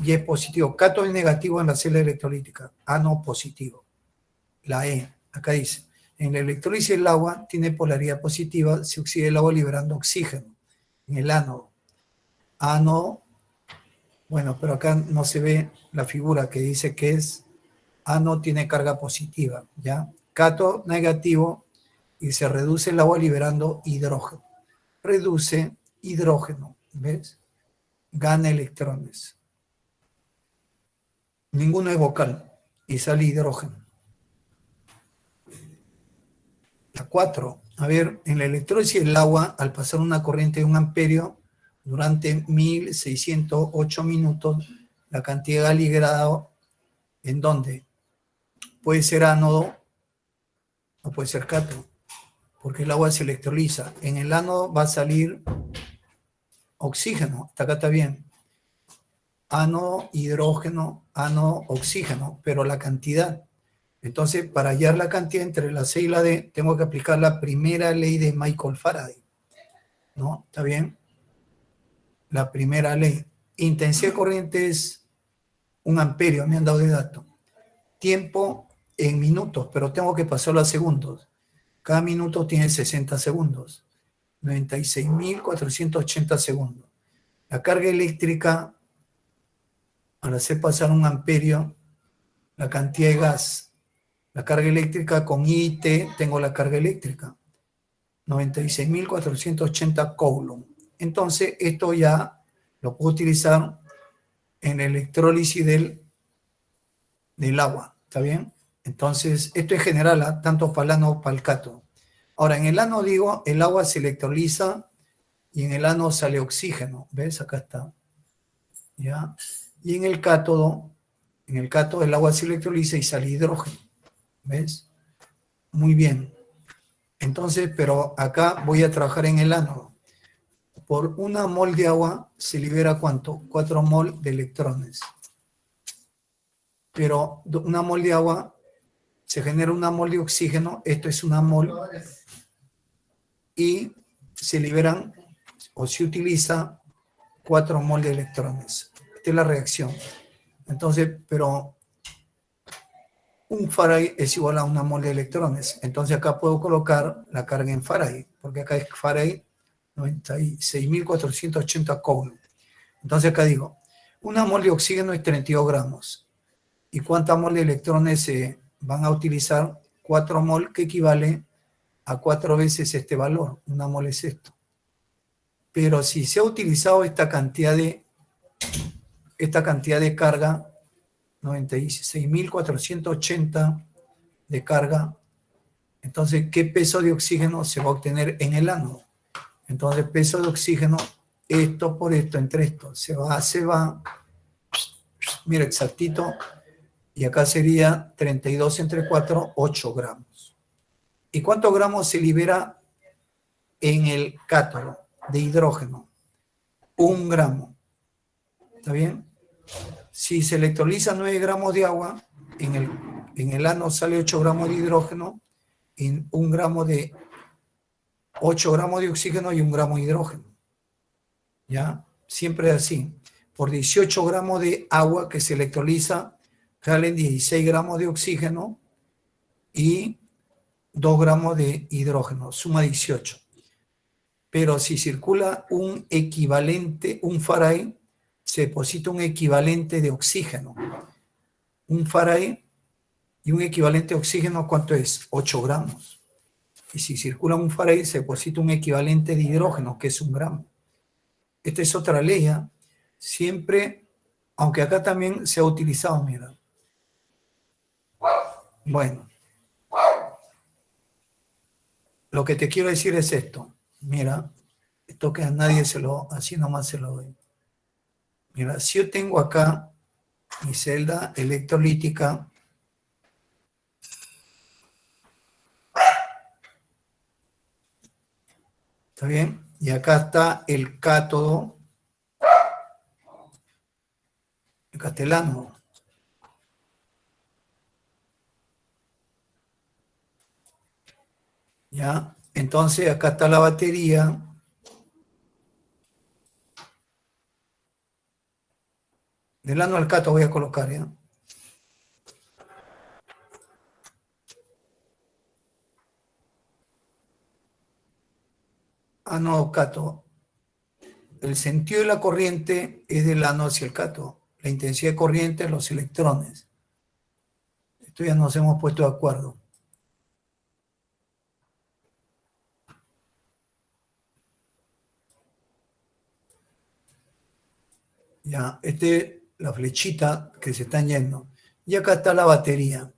Y es positivo. Cátodo es negativo en la celda electrolítica. Ánodo positivo. La E, acá dice, en la electrólisis del agua tiene polaridad positiva, se oxida el agua liberando oxígeno en el ánodo. Ánodo, bueno, pero acá no se ve la figura que dice que es ánodo tiene carga positiva, ¿ya? Cátodo negativo y se reduce el agua liberando hidrógeno. Reduce hidrógeno, ¿ves? Gana electrones. Ninguno es vocal y sale hidrógeno. La 4. A ver, en la electrólisis del agua, al pasar una corriente de 1 amperio durante 1608 minutos, la cantidad liberada, ¿en dónde? Puede ser ánodo o puede ser cátodo, porque el agua se electroliza. En el ánodo va a salir oxígeno, hasta acá está bien. Ánodo, hidrógeno, ánodo, oxígeno, pero la cantidad. Entonces, para hallar la cantidad entre la C y la D, tengo que aplicar la primera ley de Michael Faraday. ¿No? ¿Está bien? La primera ley. Intensidad de corriente es 1 amperio, me han dado de dato. Tiempo en minutos, pero tengo que pasarlo a segundos. Cada minuto tiene 60 segundos. 96.480 segundos. La carga eléctrica, al hacer pasar un amperio, la cantidad de gas, la carga eléctrica con I, T, tengo la carga eléctrica. 96.480 coulomb. Entonces, esto ya lo puedo utilizar en el electrólisis del agua. ¿Está bien? Entonces, esto es general, ¿eh? Tanto para el ánodo como para el cátodo. Ahora, en el ánodo, digo, el agua se electroliza y en el ánodo sale oxígeno. ¿Ves? Acá está. ¿Ya? Y en el cátodo el agua se electroliza y sale hidrógeno. ¿Ves? Muy bien. Entonces, pero acá voy a trabajar en el ánodo. Por una mol de agua se libera ¿cuánto? 4 mol de electrones. Pero una mol de agua se genera una mol de oxígeno, esto es una mol, y se liberan o se utiliza 4 mol de electrones. Esta es la reacción. Entonces, pero un Faraday es igual a una mol de electrones. Entonces acá puedo colocar la carga en Faraday, porque acá es Faraday 96.480 coulomb. Entonces acá digo, una mol de oxígeno es 32 gramos. ¿Y cuántas mol de electrones se van a utilizar? 4 mol, que equivale a 4 veces este valor. Una mol es esto. Pero si se ha utilizado esta cantidad de carga, 96.480 de carga, entonces, ¿qué peso de oxígeno se va a obtener en el ánodo? Entonces, peso de oxígeno, esto por esto, entre esto, se va, mira, exactito, y acá sería 32 entre 4, 8 gramos. ¿Y cuántos gramos se libera en el cátodo de hidrógeno? 1 gramo. ¿Está bien? Si se electroliza 9 gramos de agua, en el ánodo sale 8 gramos de hidrógeno, y 8 gramos de oxígeno y 1 gramo de hidrógeno. ¿Ya? Siempre así. Por 18 gramos de agua que se electroliza, salen 16 gramos de oxígeno y 2 gramos de hidrógeno, suma 18. Pero si circula un equivalente, un Faraday, se deposita un equivalente de oxígeno. Un Faraday y un equivalente de oxígeno, ¿cuánto es? 8 gramos. Y si circula un Faraday, se deposita un equivalente de hidrógeno, que es 1 gramo. Esta es otra ley, ¿eh? Siempre, aunque acá también se ha utilizado, mira. Bueno, lo que te quiero decir es esto. Mira, esto que a nadie así nomás se lo doy. Mira, si yo tengo acá mi celda electrolítica, ¿está bien? Y acá está el cátodo, el castelano. ¿Ya? Entonces acá está la batería. Del ano al cátodo voy a colocar, ¿ya? Ano, cátodo. El sentido de la corriente es del ano hacia el cátodo. La intensidad de corriente, los electrones. Esto ya nos hemos puesto de acuerdo. Ya, la flechita que se están yendo. Y acá está la batería.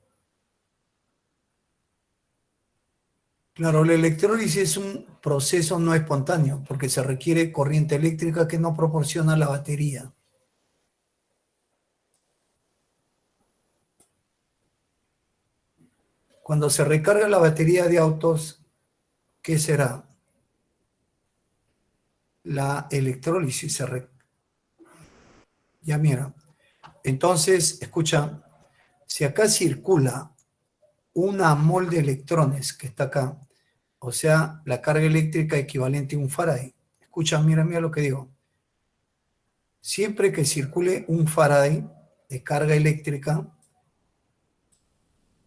Claro, la electrólisis es un proceso no espontáneo porque se requiere corriente eléctrica que no proporciona la batería. Cuando se recarga la batería de autos, ¿qué será? La electrólisis Ya mira. Entonces, escucha, si acá circula una mol de electrones que está acá, o sea, la carga eléctrica equivalente a un Faraday. Escucha, mira lo que digo. Siempre que circule un Faraday de carga eléctrica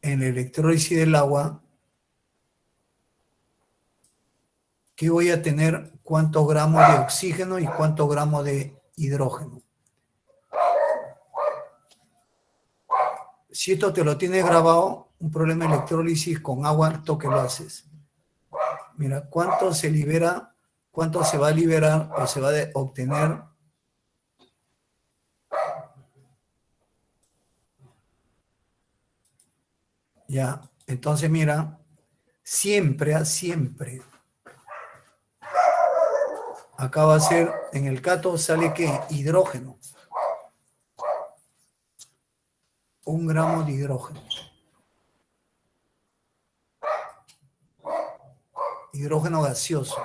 en la electrólisis del agua, que voy a tener cuántos gramos de oxígeno y cuántos gramos de hidrógeno. Si esto te lo tienes grabado, un problema de electrólisis con agua, ¿tú qué lo haces? Mira, cuánto se libera, cuánto se va a liberar o se va a obtener. Ya, entonces mira, siempre, siempre. Acá va a ser, en el cátodo sale ¿qué? Hidrógeno. 1 gramo de hidrógeno. Hidrógeno gaseoso.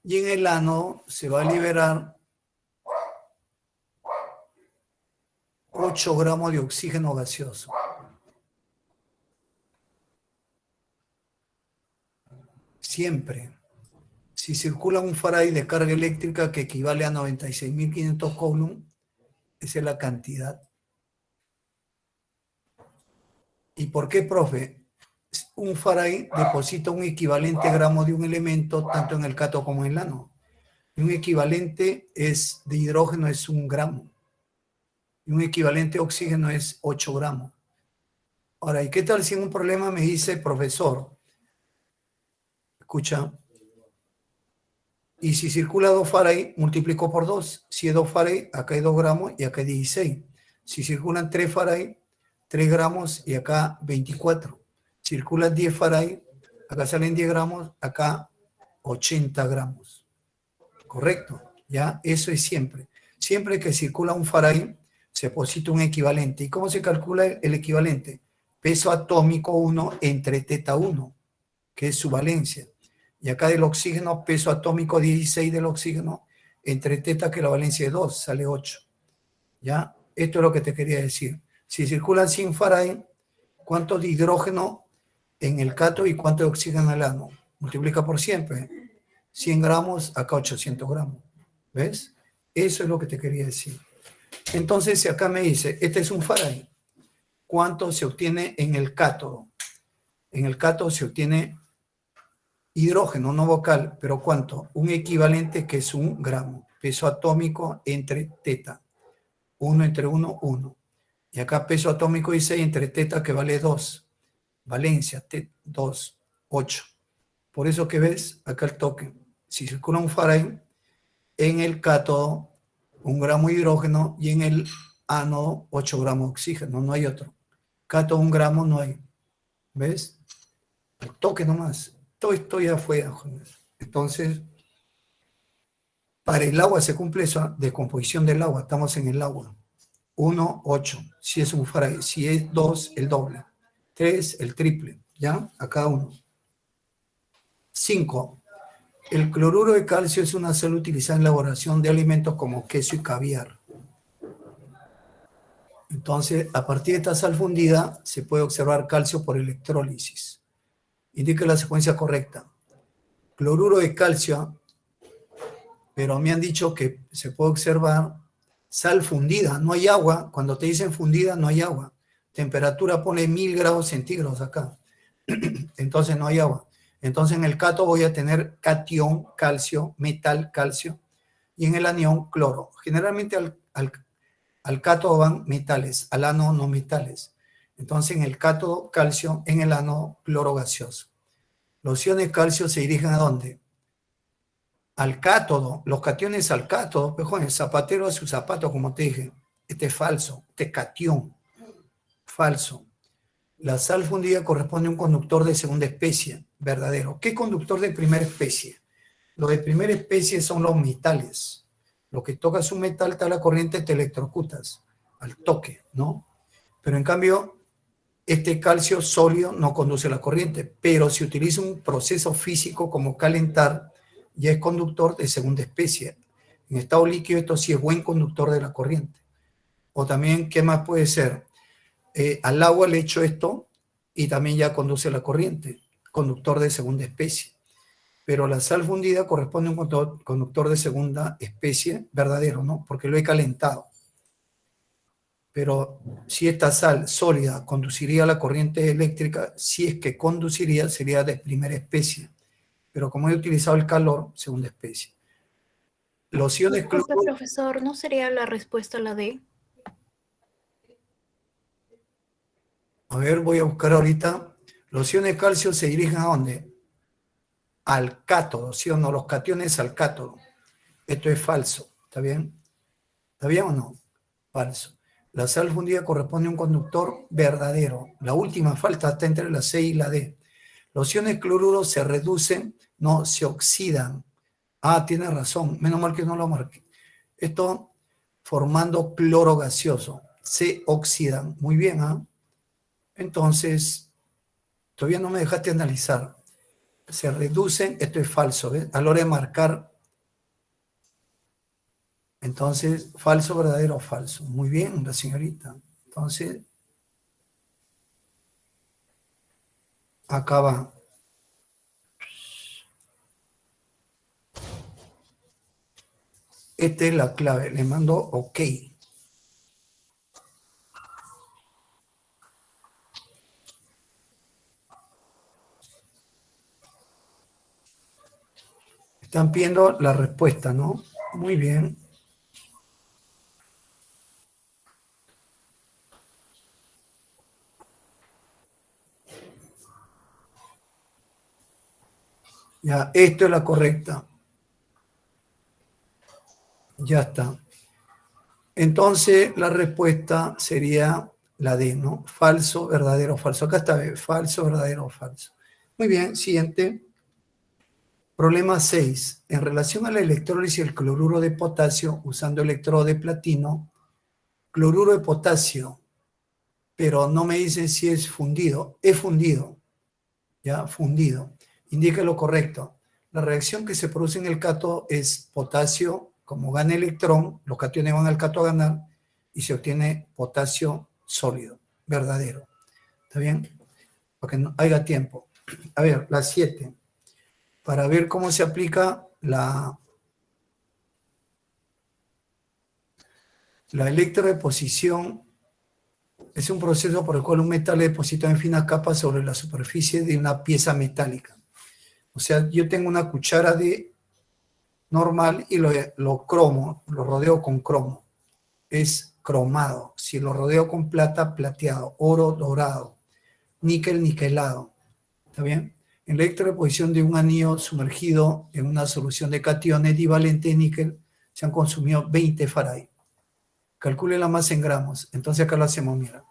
Y en el ánodo se va a liberar 8 gramos de oxígeno gaseoso. Siempre. Si circula un Faraday de carga eléctrica que equivale a 96.500 Coulomb, esa es la cantidad. ¿Y por qué, profe? Un Faraday deposita un equivalente gramo de un elemento tanto en el cátodo como en el ánodo. Y un equivalente de hidrógeno es 1 gramo. Y un equivalente de oxígeno es 8 gramos. Ahora, ¿y qué tal si en un problema me dice, profesor, escucha, y si circula 2 Faraday, multiplico por 2. Si es 2 Faraday, acá hay 2 gramos y acá hay 16. Si circulan 3 Faraday, 3 gramos y acá 24. Circulan 10 Faraday, acá salen 10 gramos, acá 80 gramos. ¿Correcto? ¿Ya? Eso es siempre. Siempre que circula un Faraday, se deposita un equivalente. ¿Y cómo se calcula el equivalente? Peso atómico 1 entre teta 1, que es su valencia. Y acá del oxígeno, peso atómico 16 del oxígeno, entre teta, que la valencia es 2, sale 8. ¿Ya? Esto es lo que te quería decir. Si circulan 100 Faraday, ¿cuánto de hidrógeno en el cátodo y cuánto de oxígeno en el ánodo? Multiplica por 100. 100 gramos, acá 800 gramos. ¿Ves? Eso es lo que te quería decir. Entonces, si acá me dice, este es un Faraday, ¿cuánto se obtiene en el cátodo? En el cátodo se obtiene hidrógeno no vocal, pero ¿cuánto? Un equivalente que es 1 gramo. Peso atómico entre teta. 1 entre 1, 1. Y acá peso atómico 16 entre teta, que vale 2. Valencia, 2, 8. Por eso que ves acá el toque. Si circula un Faraday, en el cátodo 1 gramo de hidrógeno y en el ánodo 8 gramos de oxígeno. No hay otro. Cátodo 1 gramo no hay. ¿Ves? El toque nomás. Todo esto ya fue. Entonces, para el agua se cumple esa descomposición del agua. Estamos en el agua. 1, 8. Si es un Faraday. Si es 2, el doble. 3, el triple. ¿Ya? A cada uno. 5. El cloruro de calcio es una sal utilizada en la elaboración de alimentos como queso y caviar. Entonces, a partir de esta sal fundida, se puede observar calcio por electrólisis. Indique la secuencia correcta. Cloruro de calcio, pero me han dicho que se puede observar sal fundida. No hay agua. Cuando te dicen fundida, no hay agua. Temperatura pone 1000 grados centígrados acá. Entonces no hay agua. Entonces en el cátodo voy a tener catión, calcio, metal, calcio, y en el anión, cloro. Generalmente al cátodo van metales, al ánodo no metales. Entonces en el cátodo, calcio, en el ánodo, cloro gaseoso. Los iones calcio se dirigen ¿a dónde? Al cátodo, los cationes al cátodo. Pues, el zapatero a su zapato, como te dije. Este es falso, este es catión. Falso. La sal fundida corresponde a un conductor de segunda especie, verdadero. ¿Qué conductor de primera especie? Los de primera especie son los metales. Lo que tocas un metal, está la corriente, te electrocutas al toque, ¿no? Pero en cambio, este calcio sólido no conduce la corriente, pero si utiliza un proceso físico como calentar, ya es conductor de segunda especie. En estado líquido, esto sí es buen conductor de la corriente. O también, ¿qué más puede ser? Al agua le echo esto y también ya conduce la corriente, conductor de segunda especie. Pero la sal fundida corresponde a un conductor de segunda especie verdadero, ¿no? Porque lo he calentado. pero si esta sal sólida conduciría a la corriente eléctrica, si es que conduciría, sería de primera especie. Pero como he utilizado el calor, segunda especie. Los iones Disculpe, cloruro, profesor, ¿no sería la respuesta la D? a ver, voy a buscar ahorita. Los iones calcio se dirigen a dónde? Al cátodo, ¿sí o no? Los cationes al cátodo. Esto es falso, ¿está bien? ¿Está bien o no? Falso. La sal fundida corresponde a un conductor verdadero. La última falta está entre la C y la D. Los iones cloruros se reducen, no se oxidan. Ah, tiene razón. Menos mal que no lo marqué. Esto formando cloro gaseoso. Se oxidan. Muy bien, ¿ah? Entonces, todavía no me dejaste analizar. Se reducen, esto es falso, ¿ves? A la hora de marcar, entonces, falso, verdadero, falso. Muy bien, la señorita. Entonces, acá va. Esta es la clave. Le mando OK. Están pidiendo la respuesta, ¿no? Muy bien. Ya, esto es la correcta. Ya está. Entonces, la respuesta sería la D, ¿no? Falso, verdadero, falso. Acá está, falso, verdadero, falso. Muy bien, siguiente. Problema 6. En relación a la electrólisis del cloruro de potasio usando electrodo de platino, cloruro de potasio, pero no me dicen si es fundido. Es fundido, ¿ya? Fundido. Indica lo correcto. La reacción que se produce en el cátodo es potasio, como gana electrón, los cationes van al cátodo a ganar y se obtiene potasio sólido, verdadero. ¿Está bien? Para que no haya tiempo. A ver, la 7. Para ver cómo se aplica la electrodeposición, es un proceso por el cual un metal es depositado en finas capas sobre la superficie de una pieza metálica. O sea, yo tengo una cuchara de normal y lo cromo, lo rodeo con cromo. Es cromado. Si lo rodeo con plata, plateado. Oro, dorado. Níquel, niquelado. ¿Está bien? En la electrodeposición de un anillo sumergido en una solución de cationes divalente de níquel, se han consumido 20 Faraday. Calcule la masa en gramos. Entonces acá lo hacemos, mira.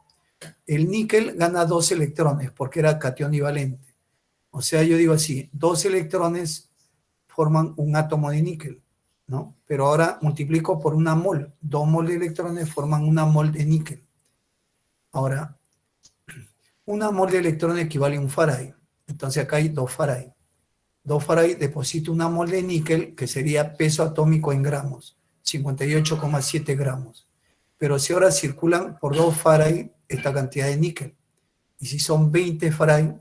El níquel gana 2 electrones porque era catión divalente. O sea, yo digo así, 2 electrones forman un átomo de níquel, ¿no? Pero ahora multiplico por una mol. 2 mol de electrones forman una mol de níquel. Ahora, una mol de electrones equivale a un Faraday. Entonces acá hay 2 Faraday. 2 Faraday deposita una mol de níquel, que sería peso atómico en gramos, 58,7 gramos. Pero si ahora circulan por 2 Faraday esta cantidad de níquel, y si son 20 Faraday,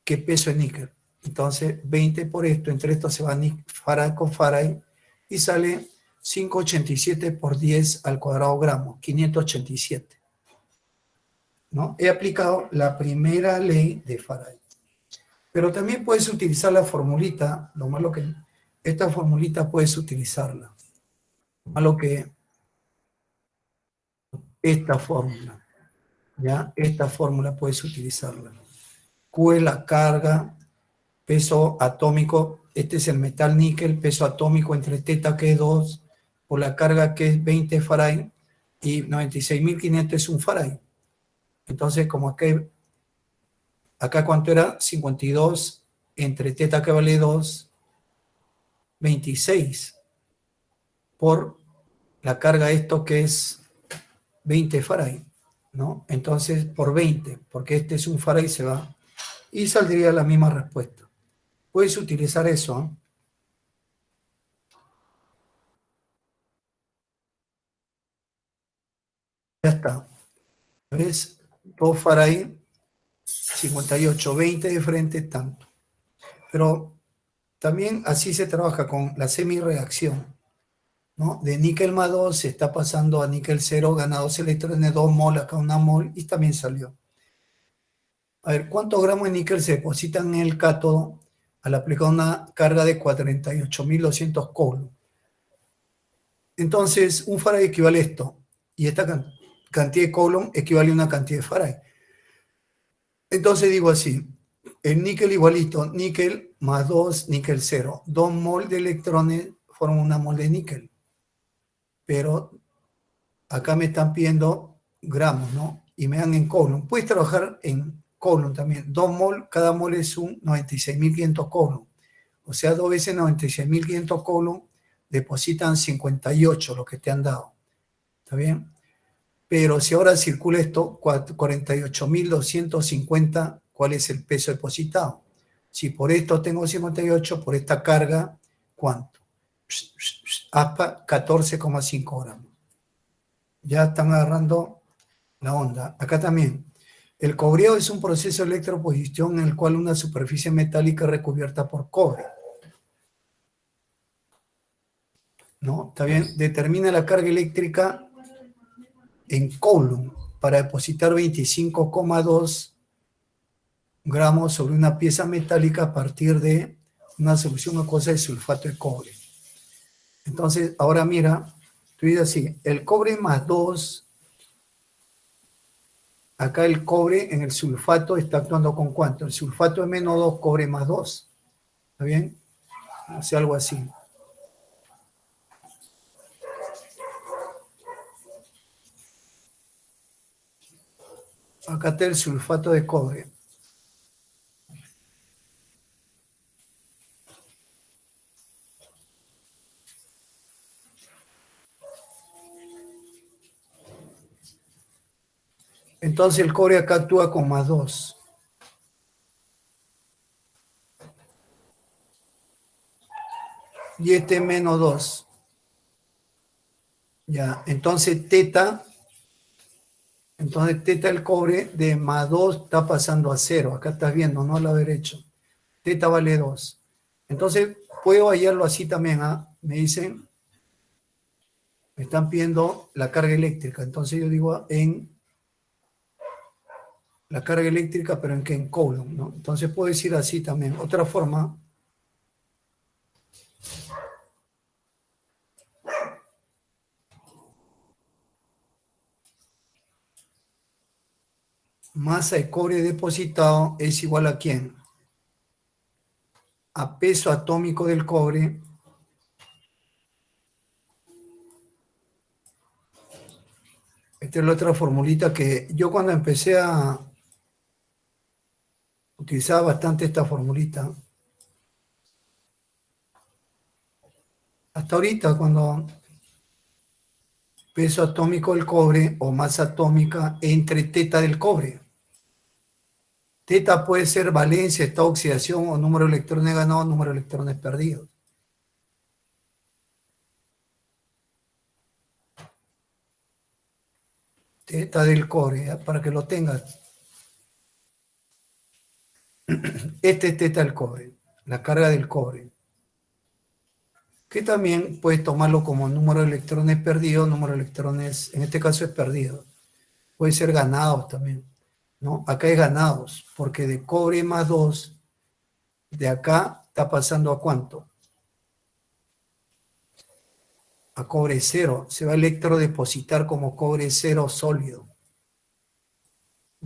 ¿qué peso es níquel? Entonces, 20 por esto, entre esto se va Faraday con Faraday, y sale 587 por 10 al cuadrado gramo, 587. ¿No? He aplicado la primera ley de Faraday. Pero también puedes utilizar la formulita, lo malo que esta formulita puedes utilizarla. Lo malo que esta fórmula, ¿ya? Esta fórmula puedes utilizarla. Q es la carga, peso atómico, este es el metal níquel, peso atómico entre teta que es 2, por la carga que es 20 Faraday, y 96.500 es un Faraday. Entonces, como acá ¿cuánto era? 52 entre teta que vale 2, 26 por la carga esto que es 20 Faraday, ¿no? Entonces, por 20, porque este es un Faraday, se va. Y saldría la misma respuesta. Puedes utilizar eso, ¿eh? Ya está. ¿Ves? 2 Faraday, 58, 20 de frente, tanto. Pero también así se trabaja con la semi-reacción. ¿no? De níquel más 2 se está pasando a níquel 0, gana 2 electrones, 2 mol, acá 1 mol, y también salió. A ver, ¿cuántos gramos de níquel se depositan en el cátodo al aplicar una carga de 48.200 coulombs? Entonces, un Faraday equivale a esto, y esta cantidad de Coulomb equivale a una cantidad de Faraday. Entonces digo así, el níquel igualito, níquel más 2, níquel 0. 2 mol de electrones forman una mol de níquel. Pero acá me están pidiendo gramos, ¿no? Y me dan en Coulomb. Puedes trabajar en Coulomb también. 2 mol, cada mol es un 96.500 Coulomb. O sea, 2 veces 96.500 Coulomb depositan 58, lo que te han dado. ¿Está bien? Pero si ahora circula esto, 48.250, ¿cuál es el peso depositado? Si por esto tengo 58, por esta carga, ¿cuánto? Hasta 14,5 gramos. Ya están agarrando la onda. Acá también. El cobreo es un proceso de electroposición en el cual una superficie metálica es recubierta por cobre. ¿No? Está bien. Determina la carga eléctrica en Coulomb para depositar 25,2 gramos sobre una pieza metálica a partir de una solución acuosa de sulfato de cobre. Entonces, ahora mira, tú dices así, el cobre más 2, acá el cobre en el sulfato está actuando con ¿cuánto? El sulfato es menos 2, cobre más 2. ¿Está bien? O sea, algo así. Acá está el sulfato de cobre. Entonces el cobre acá actúa con más 2. Y este menos 2. Ya, entonces teta el cobre de más 2 está pasando a 0. Acá estás viendo, ¿no? Al lado derecho. Teta vale 2. Entonces, puedo hallarlo así también, ¿ah? Me dicen, me están pidiendo la carga eléctrica. Entonces yo digo en la carga eléctrica, pero en qué, en Coulomb, ¿no? Entonces puedo decir así también. Otra forma, masa de cobre depositado es igual a ¿quién? A peso atómico del cobre. Esta es la otra formulita que yo cuando empecé a utilizar bastante esta formulita. Hasta ahorita cuando peso atómico del cobre o masa atómica entre teta del cobre. Teta puede ser valencia, estado de oxidación o número de electrones ganados, número de electrones perdidos. Teta del cobre, ¿ya? Para que lo tengas. Este es teta del cobre, la carga del cobre. Que también puedes tomarlo como número de electrones perdidos, número de electrones, en este caso es perdido. Puede ser ganados también, ¿no? Acá es ganados, porque de cobre más 2, de acá está pasando a ¿cuánto? A cobre 0. Se va a electrodepositar como cobre 0 sólido.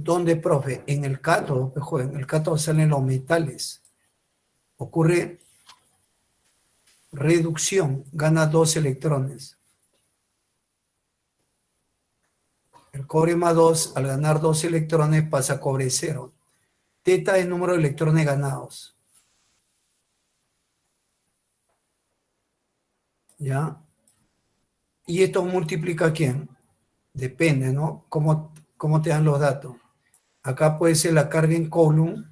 ¿Dónde, profe? En el cátodo, en el cátodo salen los metales. Ocurre reducción, gana 2 electrones. El cobre más 2, al ganar 2 electrones, pasa a cobre 0. Teta es el número de electrones ganados. ¿Ya? ¿Y esto multiplica a quién? Depende, ¿no? ¿Cómo te dan los datos? Acá puede ser la carga en Coulomb,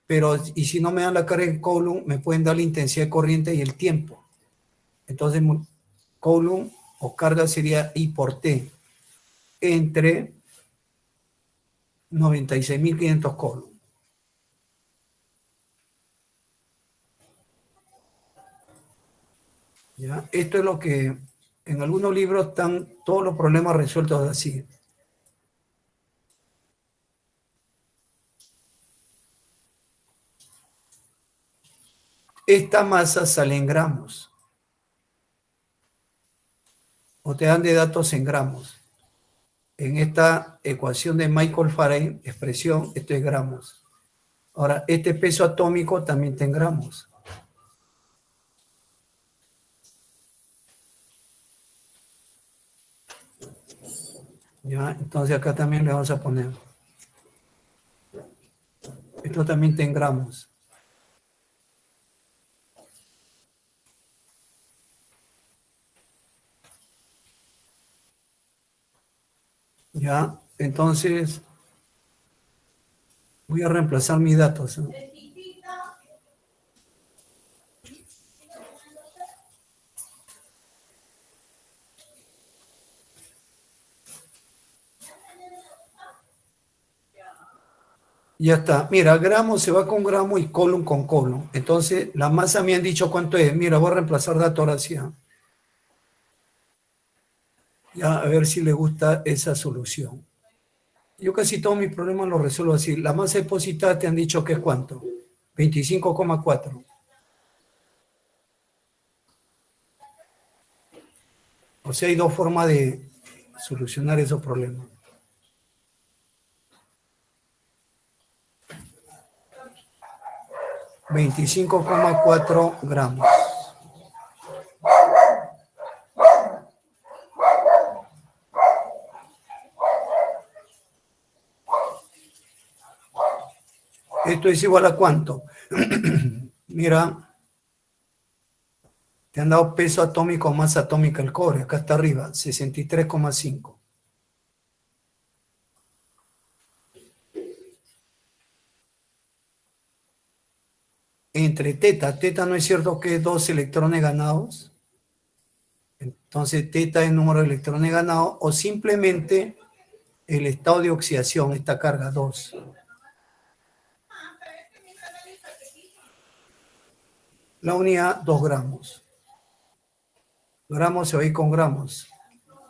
pero y si no me dan la carga en Coulomb, me pueden dar la intensidad de corriente y el tiempo. Entonces, Coulomb o carga sería I por T entre 96.500 Coulomb. ¿Ya? Esto es lo que En algunos libros están todos los problemas resueltos así. Esta masa sale en gramos. O te dan de datos en gramos. En esta ecuación de Michael-Faraday, expresión, esto es gramos. Ahora, este peso atómico también está en gramos. ¿Ya? Entonces acá también le vamos a poner. Esto también está en gramos. ¿Ya? Entonces, voy a reemplazar mis datos, ¿no? Ya está. Mira, gramo se va con gramo y column con column. Entonces, la masa me han dicho cuánto es. Mira, voy a reemplazar dato ahora sí. Ya, a ver si le gusta esa solución. Yo casi todos mis problemas los resuelvo así. La masa depositada te han dicho que es cuánto. 25,4. O sea, hay dos formas de solucionar esos problemas. 25,4 gramos. Esto es igual a cuánto. Mira, te han dado peso atómico o masa atómica el cobre. Acá está arriba, 63,5. Entre teta, teta no es cierto que es 2 electrones ganados. Entonces teta es el número de electrones ganados o simplemente el estado de oxidación, esta carga 2. La unidad 2 gramos. Gramos se va a ir con gramos.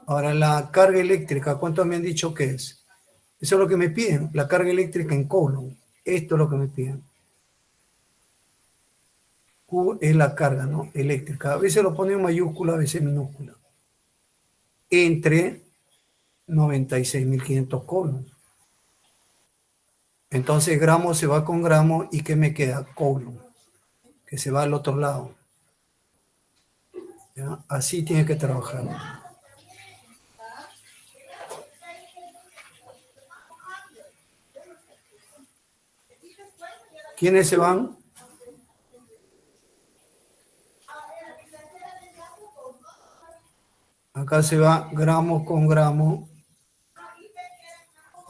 Ahora la carga eléctrica, ¿cuánto me han dicho que es? Eso es lo que me piden, la carga eléctrica en Coulomb. Esto es lo que me piden. Q es la carga, ¿no? Eléctrica. A veces lo pone en mayúscula, a veces en minúscula. Entre 96.500 coulombs. Entonces gramo se va con gramo y ¿qué me queda? Coulomb, que se va al otro lado. ¿Ya? Así tiene que trabajar. ¿Quiénes se van? Acá se va gramo con gramo.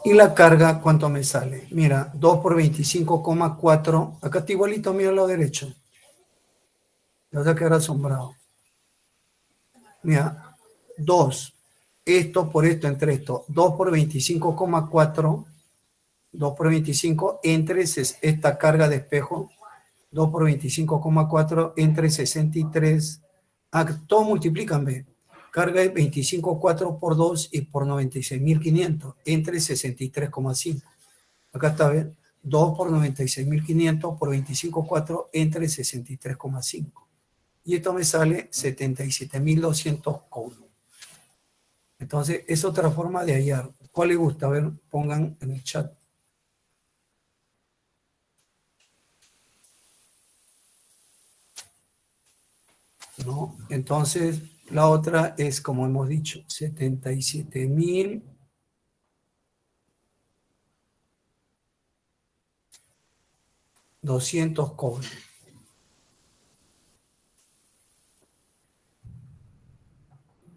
Y la carga, ¿cuánto me sale? Mira, 2 por 25,4. Acá está igualito, mira a lo derecho. Te vas a quedar asombrado. Mira, 2. Esto por esto entre esto. 2 por 25,4. 2 por 25 entre esta carga de espejo. 2 por 25,4 entre 63. Ah, todo multiplican, ve. Carga de 25,4 por 2 y por 96.500 entre 63,5. Acá está, ¿ven? 2 por 96.500 por 25,4 entre 63,5. Y esto me sale 77.200 coulombs. Entonces, es otra forma de hallar. ¿Cuál les gusta? A ver, pongan en el chat. ¿No? Entonces, la otra es, como hemos dicho, 77.200 coulombs.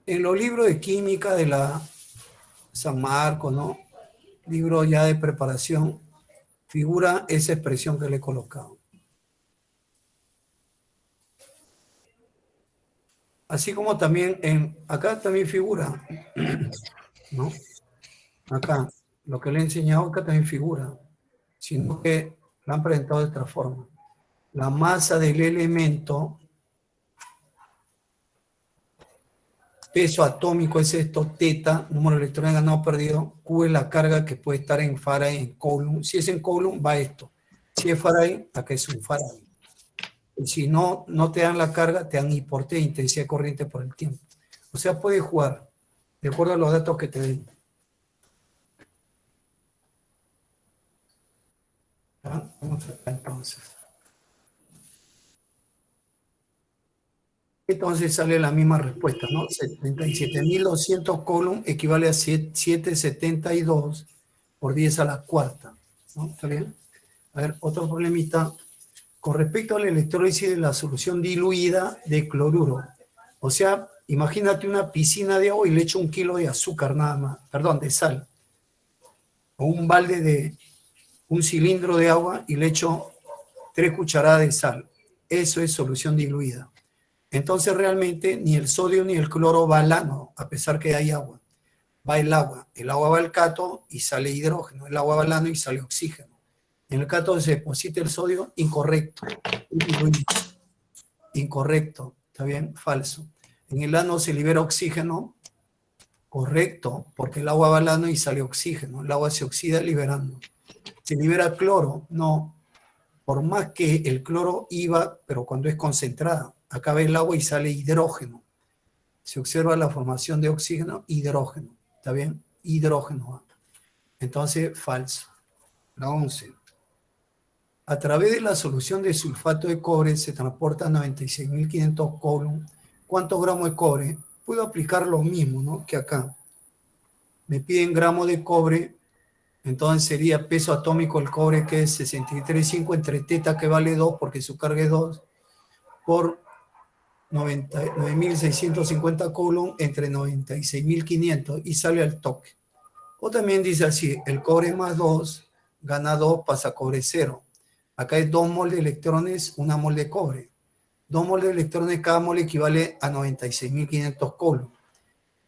En los libros de química de la San Marcos, ¿no? Libro ya de preparación, figura esa expresión que le he colocado. Así como también acá también figura, ¿no? Acá, lo que le he enseñado acá también figura, sino que lo han presentado de esta forma. La masa del elemento peso atómico es esto, teta, número de electrones ganado o perdido, Q es la carga que puede estar en Faraday, en Coulomb. Si es en Coulomb, va esto. Si es Faraday, acá es un Faraday. Y si no, no te dan la carga, te dan I por T, intensidad de corriente por el tiempo. O sea, puedes jugar de acuerdo a los datos que te den. ¿Ah? Vamos acá entonces. Entonces sale la misma respuesta, ¿no? 77.200 Coulomb equivale a 772 por 10 a la cuarta, ¿no? ¿Está bien? A ver, otro problemita. Con respecto a la electrólisis de la solución diluida de cloruro. O sea, imagínate una piscina de agua y le echo 1 kilo de azúcar nada más, perdón, de sal. O un balde de un cilindro de agua y le echo 3 cucharadas de sal. Eso es solución diluida. Entonces realmente ni el sodio ni el cloro va al ánodo, a pesar que hay agua. Va el agua va al cátodo y sale hidrógeno, el agua va al ánodo y sale oxígeno. En el cátodo se deposita el sodio, incorrecto. Incorrecto, ¿está bien? Falso. En el ánodo se libera oxígeno, correcto, porque el agua va al ánodo y sale oxígeno. El agua se oxida liberando. Se libera cloro, no. Por más que el cloro iba, pero cuando es concentrada, acá ve el agua y sale hidrógeno. Se observa la formación de oxígeno, hidrógeno. ¿Está bien? Hidrógeno. Entonces, falso. La 11. A través de la solución de sulfato de cobre se transporta 96.500 Coulomb. ¿Cuántos gramos de cobre? Puedo aplicar lo mismo, ¿no? Que acá. Me piden gramos de cobre, entonces sería peso atómico del cobre, que es 63,5 entre teta, que vale 2 porque su carga es 2, por 9.650 Coulomb entre 96.500 y sale al toque. O también dice así, el cobre más 2 gana 2, pasa a cobre 0. Acá hay 2 mol de electrones, 1 mol de cobre. 2 mol de electrones, cada mol equivale a 96.500 Coulomb.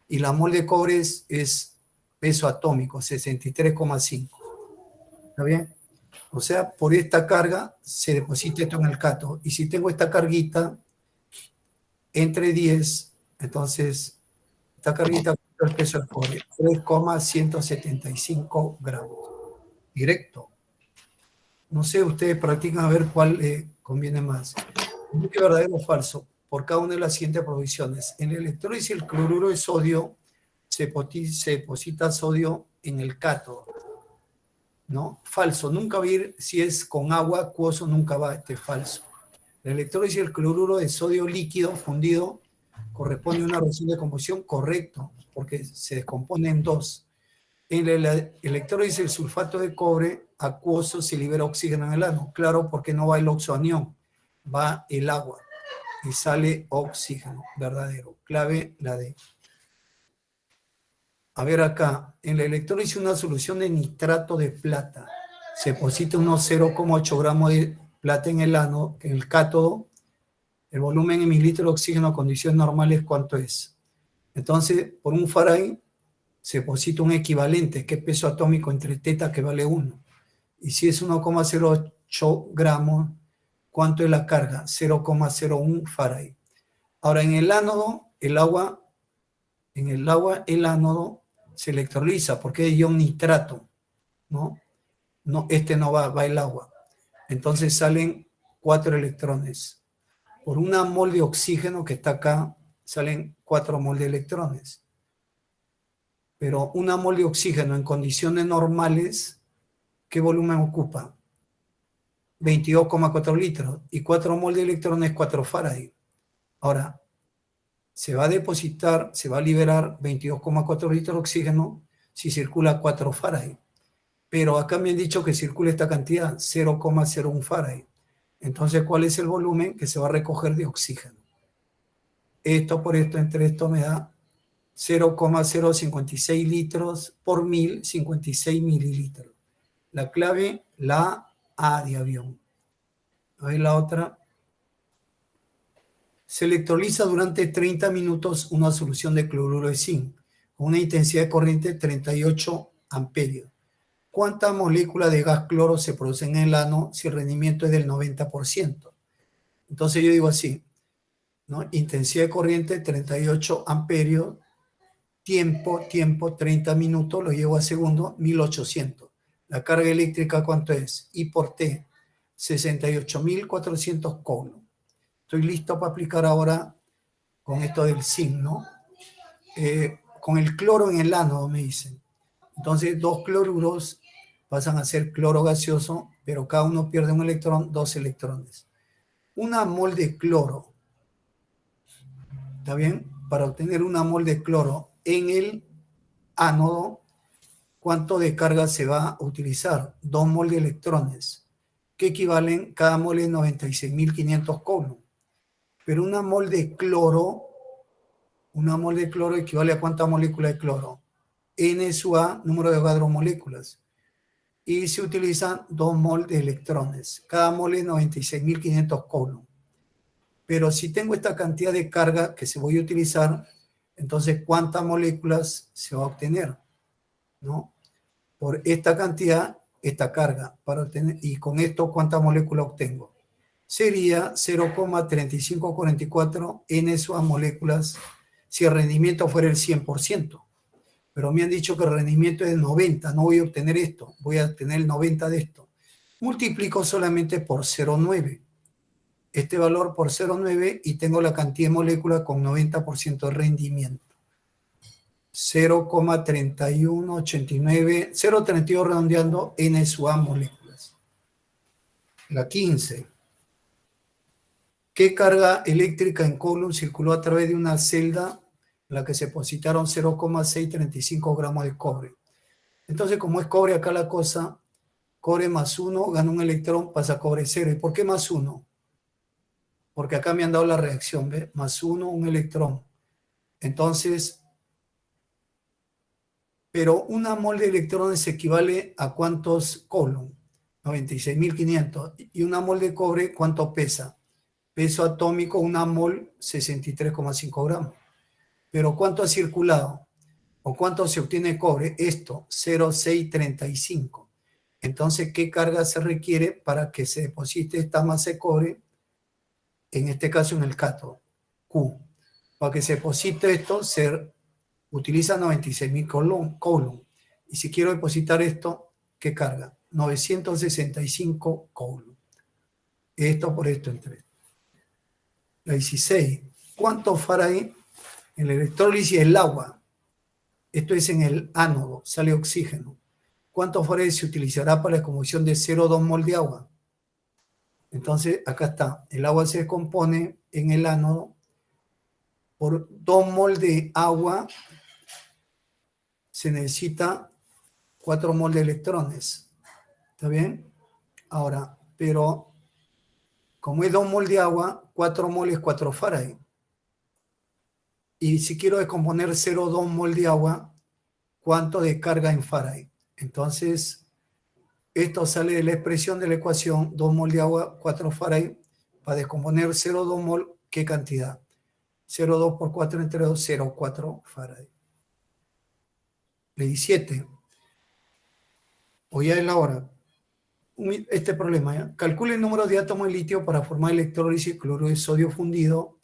Y la mol de cobre es peso atómico, 63,5. ¿Está bien? O sea, por esta carga se deposita esto en el cátodo. Y si tengo esta carguita entre 10, entonces esta carguita el peso del cobre, 3,175 gramos. Directo. No sé, ustedes practican a ver cuál conviene más. ¿Qué verdadero o falso? Por cada una de las siguientes provisiones. En el electrólisis el cloruro de sodio se deposita sodio en el cátodo. ¿No? Falso. Nunca va a ir, si es con agua acuoso, nunca va, falso. El electrólisis del cloruro de sodio líquido fundido corresponde a una reacción de combustión, correcto, porque se descompone en 2. En el electrólisis del sulfato de cobre acuoso se libera oxígeno en el ánodo. Claro, porque no va el oxoanión, va el agua y sale oxígeno, verdadero. Clave la D. A ver acá, en la electrólisis una solución de nitrato de plata. Se deposita unos 0,8 gramos de plata en el ánodo, en el cátodo. El volumen en mililitros de oxígeno a condiciones normales, ¿cuánto es? Entonces, por un Faraday se deposita un equivalente, que es peso atómico entre teta, que vale 1. Y si es 1,08 gramos, ¿cuánto es la carga? 0,01 Faraday. Ahora, en el ánodo, el ánodo se electroliza porque es ion nitrato, ¿no? No, no va el agua. Entonces salen 4 electrones. Por 1 mol de oxígeno que está acá, salen 4 mol de electrones. Pero 1 mol de oxígeno en condiciones normales, ¿qué volumen ocupa? 22,4 litros. Y 4 mol de electrones, 4 Faraday. Ahora, se va a depositar, se va a liberar 22,4 litros de oxígeno si circula 4 Faraday. Pero acá me han dicho que circula esta cantidad, 0,01 Faraday. Entonces, ¿cuál es el volumen que se va a recoger de oxígeno? Esto por esto, entre esto me da 0,056 litros por 1000, 56 mililitros. La clave, la A de avión. A ver la otra. Se electroliza durante 30 minutos una solución de cloruro de zinc con una intensidad de corriente de 38 amperios. ¿Cuántas moléculas de gas cloro se producen en el ánodo si el rendimiento es del 90%? Entonces yo digo así, ¿no? Intensidad de corriente 38 amperios, tiempo 30 minutos, lo llevo a segundo, 1800. La carga eléctrica, ¿cuánto es? I por T, 68.400 coulombs. Estoy listo para aplicar ahora con esto del zinc, ¿no? Con el cloro en el ánodo, me dicen. Entonces, dos cloruros pasan a ser cloro gaseoso, pero cada uno pierde un electrón, 2 electrones. Una mol de cloro, ¿está bien? Para obtener una mol de cloro en el ánodo, ¿cuánto de carga se va a utilizar? 2 mol de electrones, que equivalen, cada mol es 96.500 coulombs. Pero una mol de cloro equivale a ¿cuántas moléculas de cloro? N sub A, número de Avogadro moléculas. Y se utilizan 2 mol de electrones. Cada mol es 96.500 coulombs. Pero si tengo esta cantidad de carga que se voy a utilizar, entonces ¿cuántas moléculas se va a obtener? ¿No? Por esta cantidad, esta carga. Para obtener, y con esto, ¿cuántas moléculas obtengo? Sería 0,3544 N sub A moléculas si el rendimiento fuera el 100%. Pero me han dicho que el rendimiento es de 90, no voy a obtener esto, voy a obtener el 90 de esto. Multiplico solamente por 0,9. Este valor por 0,9 y tengo la cantidad de moléculas con 90% de rendimiento. 0,3189, 0,32 redondeando N sub A moléculas. La 15. ¿Qué carga eléctrica en coulomb circuló a través de una celda en la que se depositaron 0,635 gramos de cobre? Entonces, como es cobre acá la cosa, cobre más 1 gana un electrón, pasa a cobre 0. ¿Y por qué más 1? Porque acá me han dado la reacción, ¿ve? Más 1, un electrón. Entonces, pero una mol de electrones equivale a ¿cuántos coulombs? 96.500. Y una mol de cobre, ¿cuánto pesa? Peso atómico, una mol, 63,5 gramos. Pero ¿cuánto ha circulado? ¿O cuánto se obtiene cobre? Esto, 0,635. Entonces, ¿qué carga se requiere para que se deposite esta masa de cobre? En este caso, en el cátodo, Q. Para que se deposite esto, se utiliza 96.000 coulombs. Y si quiero depositar esto, ¿qué carga? 965 coulombs. Esto por esto entre. La 16. ¿Cuánto Faraday en la electrólisis del agua? Esto es en el ánodo, sale oxígeno. ¿Cuánto Faraday se utilizará para la descomposición de 0,2 mol de agua? Entonces, acá está. El agua se descompone en el ánodo por 2 mol de agua. Se necesita 4 mol de electrones. ¿Está bien? Ahora, pero como es 2 mol de agua, 4 mol es 4 Faraday. Y si quiero descomponer 0,2 mol de agua, ¿cuánto de carga en Faraday? Entonces, esto sale de la expresión de la ecuación 2 mol de agua, 4 Faraday. Para descomponer 0,2 mol, ¿qué cantidad? 0,2 por 4 entre 2, 0,4 Faraday. 17. O ya es la hora. Este problema, ¿ya? Calcule el número de átomos de litio para formar electrólisis cloruro de sodio fundido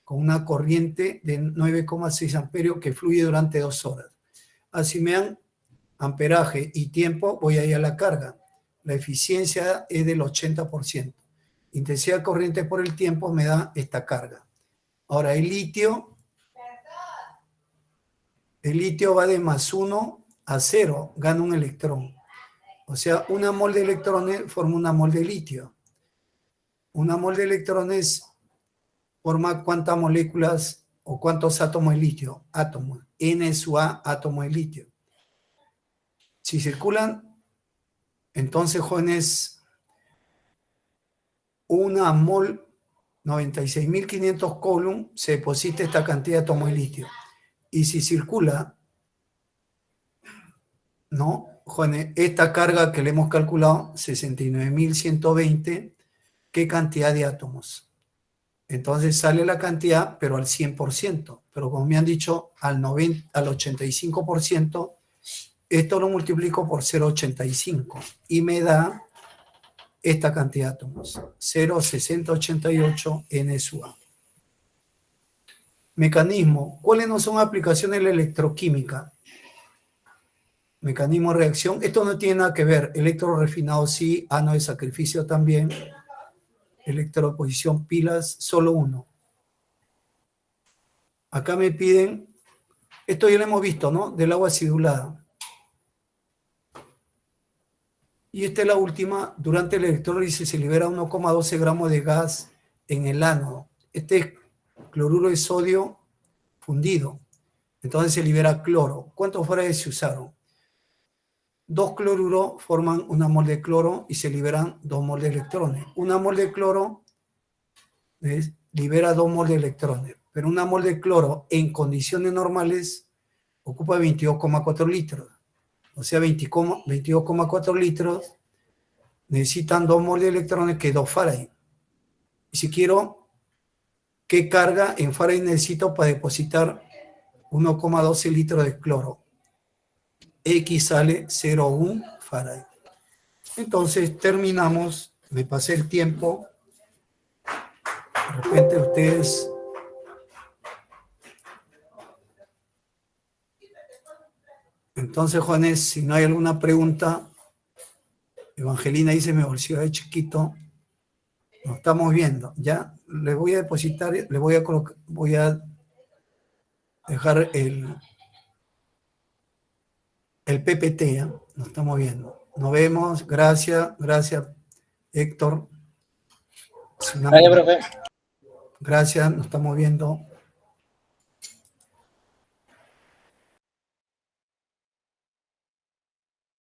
con una corriente de 9,6 amperios que fluye durante 2 horas. Así me dan amperaje y tiempo, voy a ir a la carga. La eficiencia es del 80%. Intensidad de corriente por el tiempo me da esta carga. Ahora, el litio va de más 1 a 0, gana un electrón. O sea, una mol de electrones forma una mol de litio. Una mol de electrones forma ¿cuántas moléculas o cuántos átomos de litio? Átomos. N sub A, átomos de litio. Si circulan, entonces, jóvenes, una mol, 96.500 coulombs, se deposita esta cantidad de átomos de litio. Y si circula, ¿no? Jóvenes, esta carga que le hemos calculado, 69.120, ¿qué cantidad de átomos? Entonces sale la cantidad, pero al 100%. Pero como me han dicho, al 85%, esto lo multiplico por 0,85 y me da esta cantidad de átomos, 0,6088 N sub A. Mecanismo. ¿Cuáles no son aplicaciones de la electroquímica? Mecanismo de reacción. Esto no tiene nada que ver. Electro refinado sí, ano de sacrificio también. Electroposición pilas, solo uno. Acá me piden, esto ya lo hemos visto, ¿no? Del agua acidulada. Y esta es la última. Durante la electrólisis se libera 1,12 gramos de gas en el ánodo. Este es cloruro de sodio fundido. Entonces se libera cloro. ¿Cuántos farads se usaron? 2 cloruros forman una mol de cloro y se liberan 2 mol de electrones. Una mol de cloro libera 2 mol de electrones, pero una mol de cloro en condiciones normales ocupa 22,4 litros. O sea, 22,4 litros necesitan 2 mol de electrones que 2 Faraday. Y si quiero, ¿qué carga en Faraday necesito para depositar 1,12 litros de cloro? X sale 0,1 Faraday. Entonces terminamos, me pasé el tiempo. De repente ustedes... Entonces, Juanes, si no hay alguna pregunta, Evangelina dice, me bolsillo de chiquito. Nos estamos viendo, ¿ya? Le voy a depositar, le voy a colocar, voy a dejar el PPT, ¿ya? Nos estamos viendo. Nos vemos, gracias, Héctor. Gracias, profe. Gracias, nos estamos viendo.